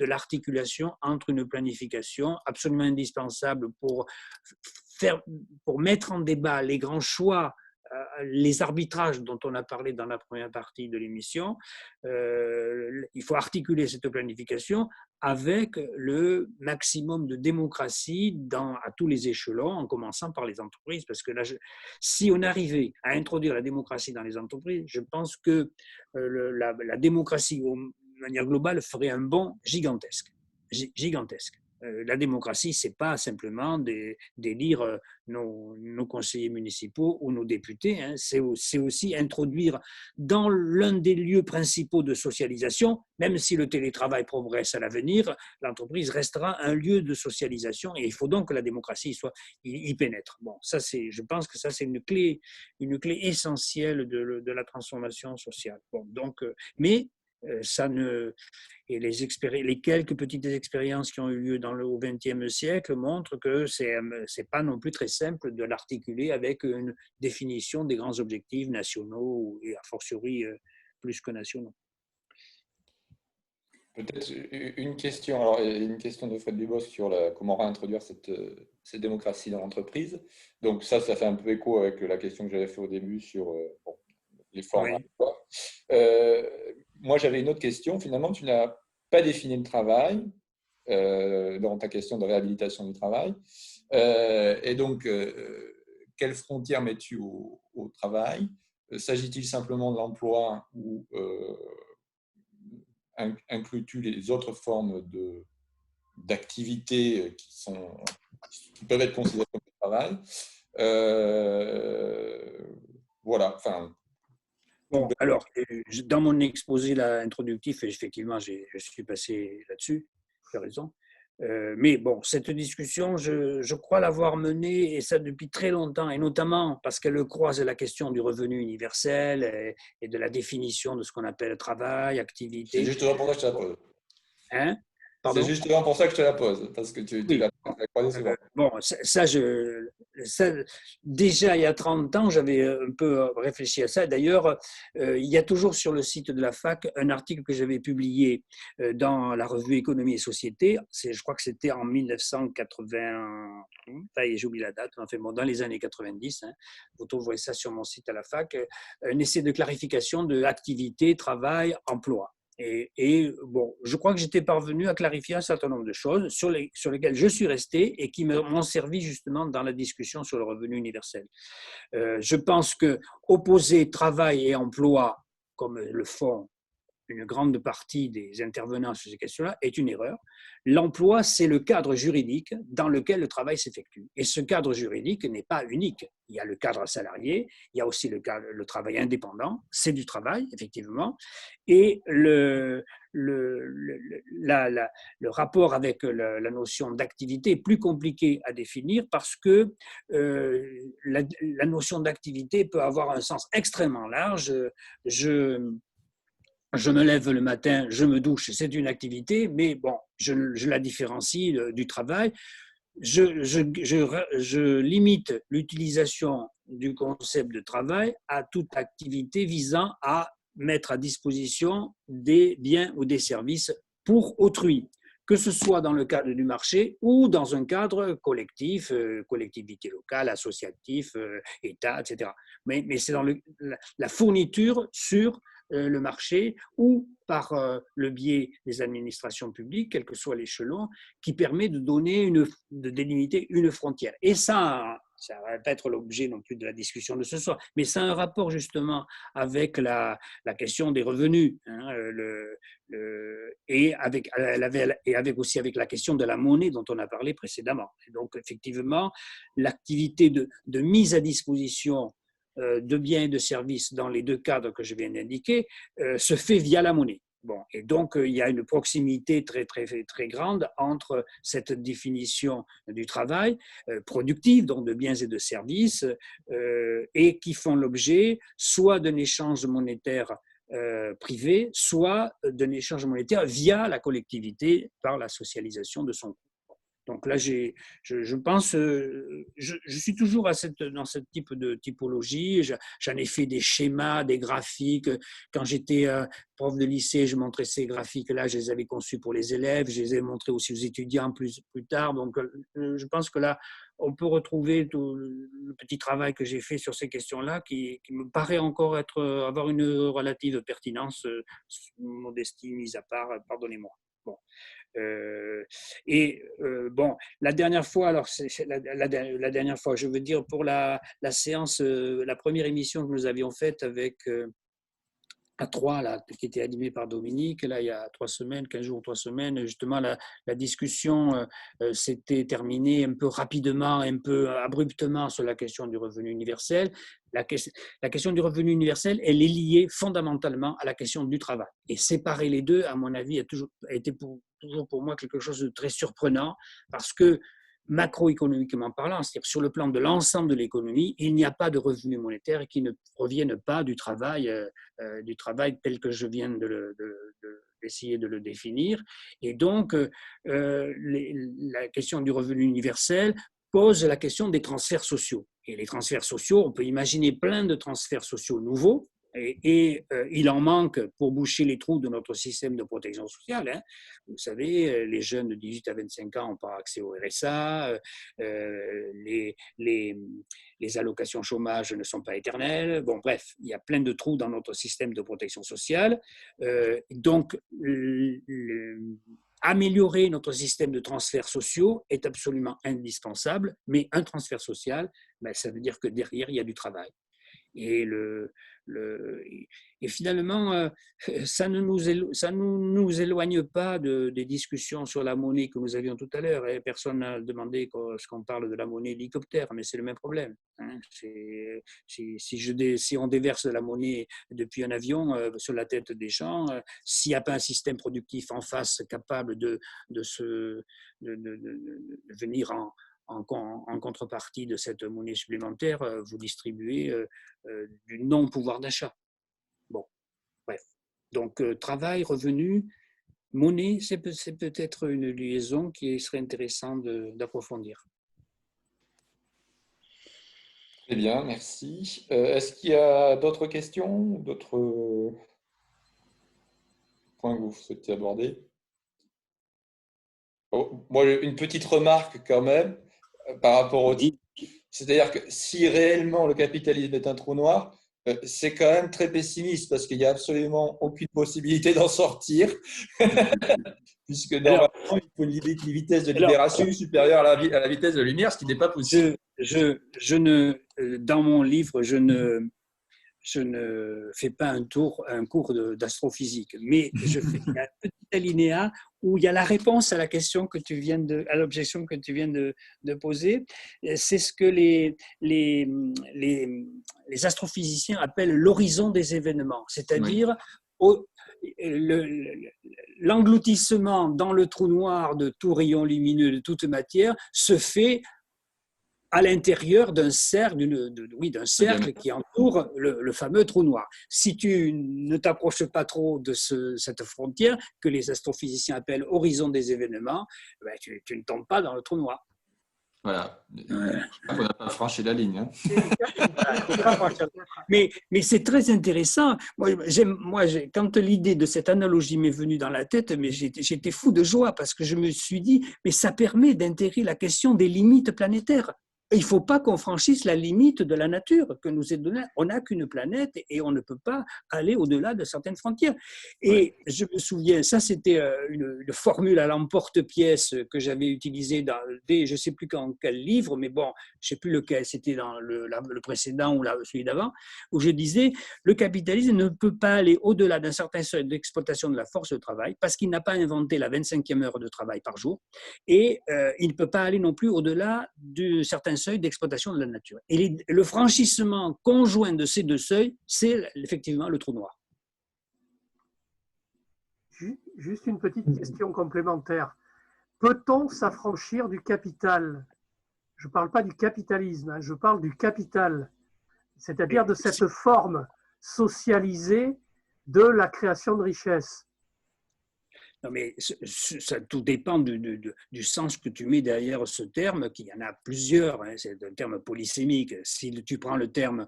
l'articulation entre une planification absolument indispensable pour mettre en débat les grands choix, les arbitrages dont on a parlé dans la première partie de l'émission. Il faut articuler cette planification avec le maximum de démocratie à tous les échelons, en commençant par les entreprises. Parce que là, si on arrivait à introduire la démocratie dans les entreprises, je pense que la démocratie, de manière globale, ferait un bond gigantesque. Gigantesque. La démocratie, ce n'est pas simplement d'élire nos conseillers municipaux ou nos députés, hein. C'est aussi introduire dans l'un des lieux principaux de socialisation, même si le télétravail progresse à l'avenir, l'entreprise restera un lieu de socialisation et il faut donc que la démocratie y pénètre. Bon, je pense que ça, c'est une clé essentielle de la transformation sociale. Bon, donc, mais et les quelques petites expériences qui ont eu lieu au XXe siècle montrent que c'est pas non plus très simple de l'articuler avec une définition des grands objectifs nationaux et a fortiori plus que nationaux. Peut-être une question, une question de Fred Dubos sur comment réintroduire cette démocratie dans l'entreprise. Donc ça fait un peu écho avec la question que j'avais fait au début sur les formes. Oui. Moi, j'avais une autre question. Finalement, tu n'as pas défini le travail dans ta question de réhabilitation du travail. Et donc, quelles frontières mets-tu au travail? S'agit-il simplement de l'emploi ou inclus-tu les autres formes d'activités qui peuvent être considérées comme du travail? Voilà, enfin… Bon, alors, dans mon exposé introductif, effectivement, je suis passé là-dessus, tu as raison. Mais bon, cette discussion, je crois l'avoir menée, et ça depuis très longtemps, et notamment parce qu'elle croise la question du revenu universel et de la définition de ce qu'on appelle travail, activité. C'est justement pour ça que je te la pose. Hein? C'est justement pour ça que je te la pose, parce que tu l'as croisé souvent. Bon, déjà, il y a 30 ans, j'avais un peu réfléchi à ça. D'ailleurs, il y a toujours sur le site de la fac un article que j'avais publié dans la revue Économie et Société. Je crois que c'était en 1980, j'ai oublié la date, enfin bon, dans les années 90. Hein, vous trouverez ça sur mon site à la fac. Un essai de clarification de activité, travail, emploi. Et bon, je crois que j'étais parvenu à clarifier un certain nombre de choses sur lesquelles je suis resté et qui m'ont servi justement dans la discussion sur le revenu universel. Je pense que opposer travail et emploi, comme le font une grande partie des intervenants sur ces questions-là, est une erreur. L'emploi, c'est le cadre juridique dans lequel le travail s'effectue. Et ce cadre juridique n'est pas unique. Il y a le cadre salarié, il y a aussi le travail indépendant, c'est du travail, effectivement. Et le rapport avec la notion d'activité est plus compliqué à définir parce que la notion d'activité peut avoir un sens extrêmement large. Je me lève le matin, je me douche, c'est une activité, mais bon, je la différencie du travail. Je limite l'utilisation du concept de travail à toute activité visant à mettre à disposition des biens ou des services pour autrui, que ce soit dans le cadre du marché ou dans un cadre collectif, collectivité locale, associatif, État, etc. Mais c'est dans la fourniture sur le marché ou par le biais des administrations publiques, quel que soit l'échelon, qui permet de délimiter une frontière. Et ça ça ne va pas être l'objet non plus de la discussion de ce soir, mais ça a un rapport justement avec la question des revenus, hein, et avec aussi avec la question de la monnaie dont on a parlé précédemment. Et donc effectivement, l'activité de mise à disposition de biens et de services dans les deux cadres que je viens d'indiquer se fait via la monnaie. Bon, et donc, il y a une proximité très, très, très grande entre cette définition du travail productif, donc de biens et de services, et qui font l'objet soit d'un échange monétaire privé, soit d'un échange monétaire via la collectivité par la socialisation de son coût. Donc là, je pense, je suis toujours dans ce type de typologie. J'en ai fait des schémas, des graphiques. Quand j'étais prof de lycée, je montrais ces graphiques-là. Je les avais conçus pour les élèves. Je les ai montrés aussi aux étudiants plus tard. Donc, je pense que là, on peut retrouver tout le petit travail que j'ai fait sur ces questions-là qui me paraît encore avoir une relative pertinence, modestie mise à part, pardonnez-moi. Bon. Bon, la dernière fois, alors c'est la dernière fois, je veux dire pour la séance, la première émission que nous avions faite avec à 3, là, qui était animée par Dominique, là, il y a 3 semaines, 15 jours, 3 semaines, justement, la discussion s'était terminée un peu rapidement, un peu abruptement sur la question du revenu universel. La question du revenu universel, elle est liée fondamentalement à la question du travail. Et séparer les deux, à mon avis, a été toujours pour moi quelque chose de très surprenant, parce que macroéconomiquement parlant, c'est-à-dire sur le plan de l'ensemble de l'économie, il n'y a pas de revenus monétaires qui ne proviennent pas du travail tel que je viens d'essayer de le définir. Et donc, la question du revenu universel pose la question des transferts sociaux. Et les transferts sociaux, on peut imaginer plein de transferts sociaux nouveaux, et il en manque pour boucher les trous de notre système de protection sociale. Hein. Vous savez, les jeunes de 18 à 25 ans n'ont pas accès au RSA, les allocations chômage ne sont pas éternelles. Bon, bref, il y a plein de trous dans notre système de protection sociale. Donc, améliorer notre système de transferts sociaux est absolument indispensable, mais un transfert social, ben, ça veut dire que derrière, il y a du travail. Et, et finalement, ça ne nous éloigne pas des discussions sur la monnaie que nous avions tout à l'heure. Personne n'a demandé ce qu'on parle de la monnaie hélicoptère, mais c'est le même problème. Hein. Si on déverse de la monnaie depuis un avion sur la tête des gens, s'il n'y a pas un système productif en face capable de venir en contrepartie de cette monnaie supplémentaire, vous distribuez du non-pouvoir d'achat. Bon, bref. Donc, travail, revenu, monnaie, c'est peut-être une liaison qui serait intéressante d'approfondir. Très bien, merci. Est-ce qu'il y a d'autres questions, d'autres points que vous souhaitez aborder? Bon, moi, une petite remarque quand même par rapport au titre. C'est-à-dire que si réellement le capitalisme est un trou noir, c'est quand même très pessimiste parce qu'il n'y a absolument aucune possibilité d'en sortir, puisque normalement, il faut une vitesse de libération supérieure à la vitesse de la lumière, ce qui n'est pas possible. Dans mon livre, je ne fais pas un cours d'astrophysique, mais je fais un petit alinéa où il y a la réponse à la question à l'objection que tu viens de poser. C'est ce que les astrophysiciens appellent l'horizon des événements, c'est-à-dire l'engloutissement dans le trou noir de tout rayon lumineux, de toute matière, se fait à l'intérieur d'un cercle, qui entoure le fameux trou noir. Si tu ne t'approches pas trop de cette frontière, que les astrophysiciens appellent horizon des événements, ben tu ne tombes pas dans le trou noir. Voilà. On n'a pas franchi la ligne. Hein. Mais c'est très intéressant. Moi, quand l'idée de cette analogie m'est venue dans la tête, mais j'étais fou de joie parce que je me suis dit, mais ça permet d'intégrer la question des limites planétaires. il ne faut pas qu'on franchisse la limite de la nature que nous est donnée. On n'a qu'une planète et on ne peut pas aller au-delà de certaines frontières. Et je me souviens, ça c'était une formule à l'emporte-pièce que j'avais utilisée dès je ne sais plus quel livre, mais bon, je ne sais plus lequel, c'était dans le précédent ou celui d'avant, où je disais le capitalisme ne peut pas aller au-delà d'un certain seuil d'exploitation de la force de travail parce qu'il n'a pas inventé la 25e heure de travail par jour et il ne peut pas aller non plus au-delà de certains seuils d'exploitation de la nature. Et le franchissement conjoint de ces deux seuils, c'est effectivement le trou noir. Juste une petite question complémentaire. Peut-on s'affranchir du capital? Je ne parle pas du capitalisme, hein, je parle du capital, c'est-à-dire de cette forme socialisée de la création de richesse. Non, mais ça, tout dépend du sens que tu mets derrière ce terme, qu'il y en a plusieurs, hein, c'est un terme polysémique. Si tu prends le terme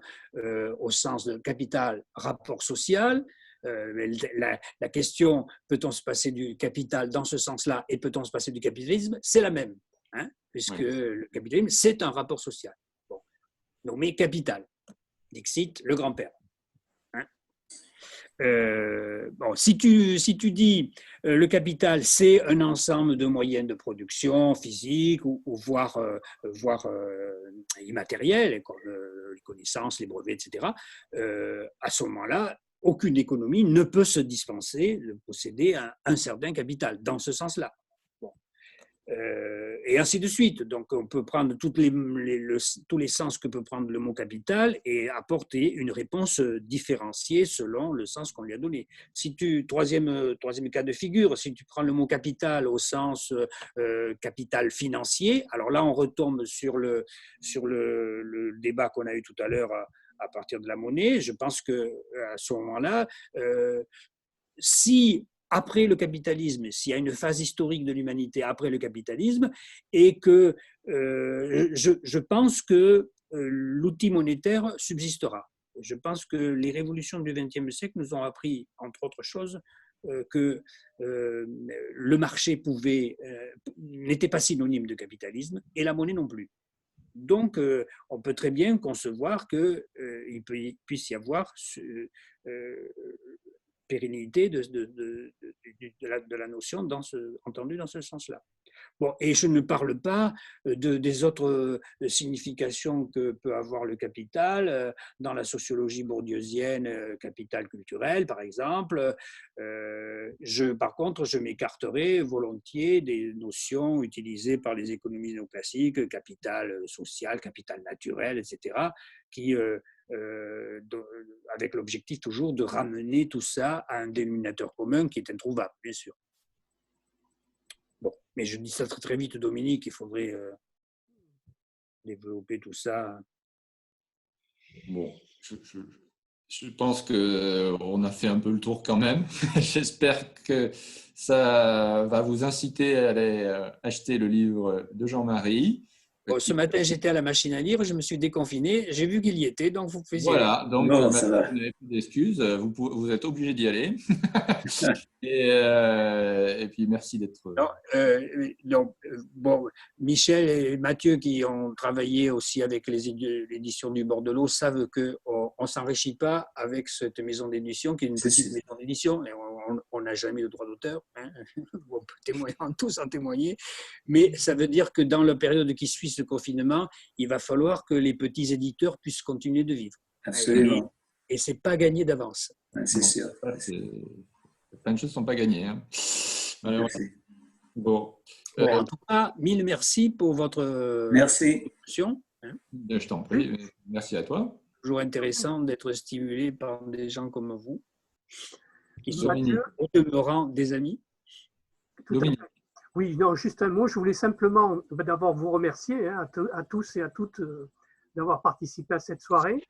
au sens de capital, rapport social, la question, peut-on se passer du capital dans ce sens-là et peut-on se passer du capitalisme, c'est la même, hein, puisque le capitalisme, c'est un rapport social. Bon. Donc, mais capital, dixit le grand-père. Bon, si tu dis le capital, c'est un ensemble de moyens de production physiques ou voire immatériels, comme les connaissances, les brevets, etc., à ce moment-là, aucune économie ne peut se dispenser de posséder un certain capital, dans ce sens-là. Bon. Et ainsi de suite. Donc, on peut prendre tous les sens que peut prendre le mot capital et apporter une réponse différenciée selon le sens qu'on lui a donné. Si troisième cas de figure, si tu prends le mot capital au sens capital financier, alors là, on retombe sur le débat qu'on a eu tout à l'heure à partir de la monnaie. Je pense qu'à ce moment-là, si après le capitalisme, s'il y a une phase historique de l'humanité après le capitalisme, et que je pense que l'outil monétaire subsistera. Je pense que les révolutions du XXe siècle nous ont appris, entre autres choses, que le marché n'était pas synonyme de capitalisme et la monnaie non plus. Donc, on peut très bien concevoir qu'il puisse y avoir pérennité de la notion entendue dans ce sens-là. Bon, et je ne parle pas des autres significations que peut avoir le capital dans la sociologie bourdieusienne, capital culturel par exemple. Par contre, je m'écarterai volontiers des notions utilisées par les économies néoclassiques, capital social, capital naturel, etc., qui avec l'objectif toujours de ramener tout ça à un dénominateur commun qui est introuvable, bien sûr. Bon, mais je dis ça très, très vite, Dominique, il faudrait développer tout ça. Bon, je pense qu'on a fait un peu le tour quand même. J'espère que ça va vous inciter à aller acheter le livre de Jean-Marie. Bon, ce matin, j'étais à la machine à livres, je me suis déconfiné, j'ai vu qu'il y était, donc vous faisiez. Voilà, donc Non, maintenant, vous n'avez plus d'excuses, vous êtes obligé d'y aller. Et puis, merci d'être. Bon, Michel et Mathieu, qui ont travaillé aussi avec l'édition du Bordelot, savent qu'on ne s'enrichit pas avec cette maison d'édition, qui est une petite maison d'édition, et on n'a jamais de droit d'auteur. Hein. On peut tous en témoigner. Mais ça veut dire que dans la période qui suit ce confinement, il va falloir que les petits éditeurs puissent continuer de vivre. Absolument. Et ce n'est pas gagné d'avance. C'est sûr. Plein de choses ne sont pas gagnées. Hein. Bon. En tout cas, mille merci pour votre discussion. Je t'en prie. Merci à toi. Toujours intéressant d'être stimulé par des gens comme vous, qui sont au demeurant des amis. Dominique. Oui, non, juste un mot. Je voulais simplement d'abord vous remercier à tous et à toutes d'avoir participé à cette soirée.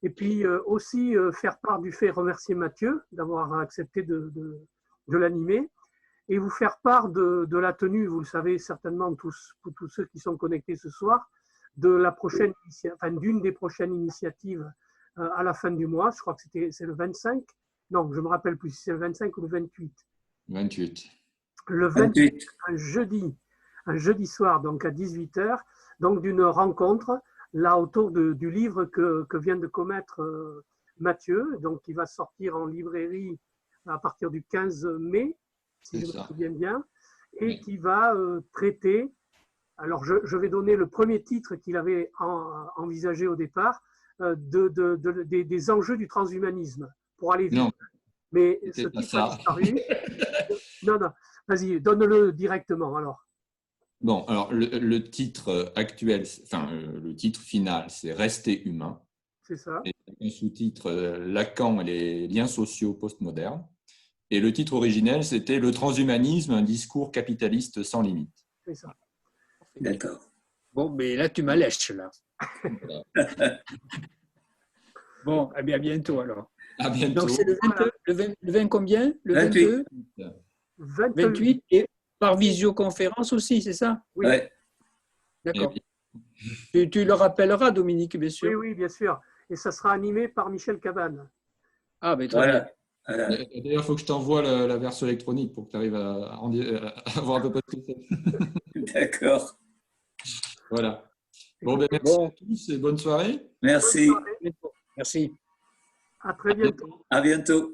Et puis aussi faire part du fait, remercier Mathieu d'avoir accepté de l'animer et vous faire part de la tenue, vous le savez certainement tous, pour tous ceux qui sont connectés ce soir, d'une des prochaines initiatives à la fin du mois. Je crois que c'est le 25. Non, je ne me rappelle plus si c'est le 25 ou le 28. 28. Le 28, un jeudi, un jeudi soir, donc à 18h, donc d'une rencontre, là autour du livre que vient de commettre Mathieu, donc qui va sortir en librairie à partir du 15 mai, si je me souviens bien, et qui va traiter, alors je vais donner le premier titre qu'il avait envisagé au départ, des enjeux du transhumanisme, pour aller vite. Non, mais ce titre a disparu. Non, vas-y, donne-le directement alors. Bon, alors le titre actuel, enfin le titre final, c'est Rester humain. C'est ça. Et un sous-titre, Lacan et les liens sociaux postmodernes. Et le titre originel, c'était Le transhumanisme, un discours capitaliste sans limite. C'est ça. D'accord. Bon, mais là, tu m'allèches, là. Voilà. Bon, eh bien, à bientôt alors. À bientôt. Donc, c'est le 20 combien? Le 28. 22 28 et par visioconférence aussi, c'est ça? Oui. Ouais. D'accord. Tu le rappelleras, Dominique, bien sûr. Oui, bien sûr. Et ça sera animé par Michel Cabane. Ah, ben très bien. Voilà. D'ailleurs, il faut que je t'envoie la version électronique pour que tu arrives à avoir un peu de ce que c'est. D'accord. Voilà. Bon, ben, merci à tous et bonne soirée. Merci. Merci. À très bientôt. À bientôt.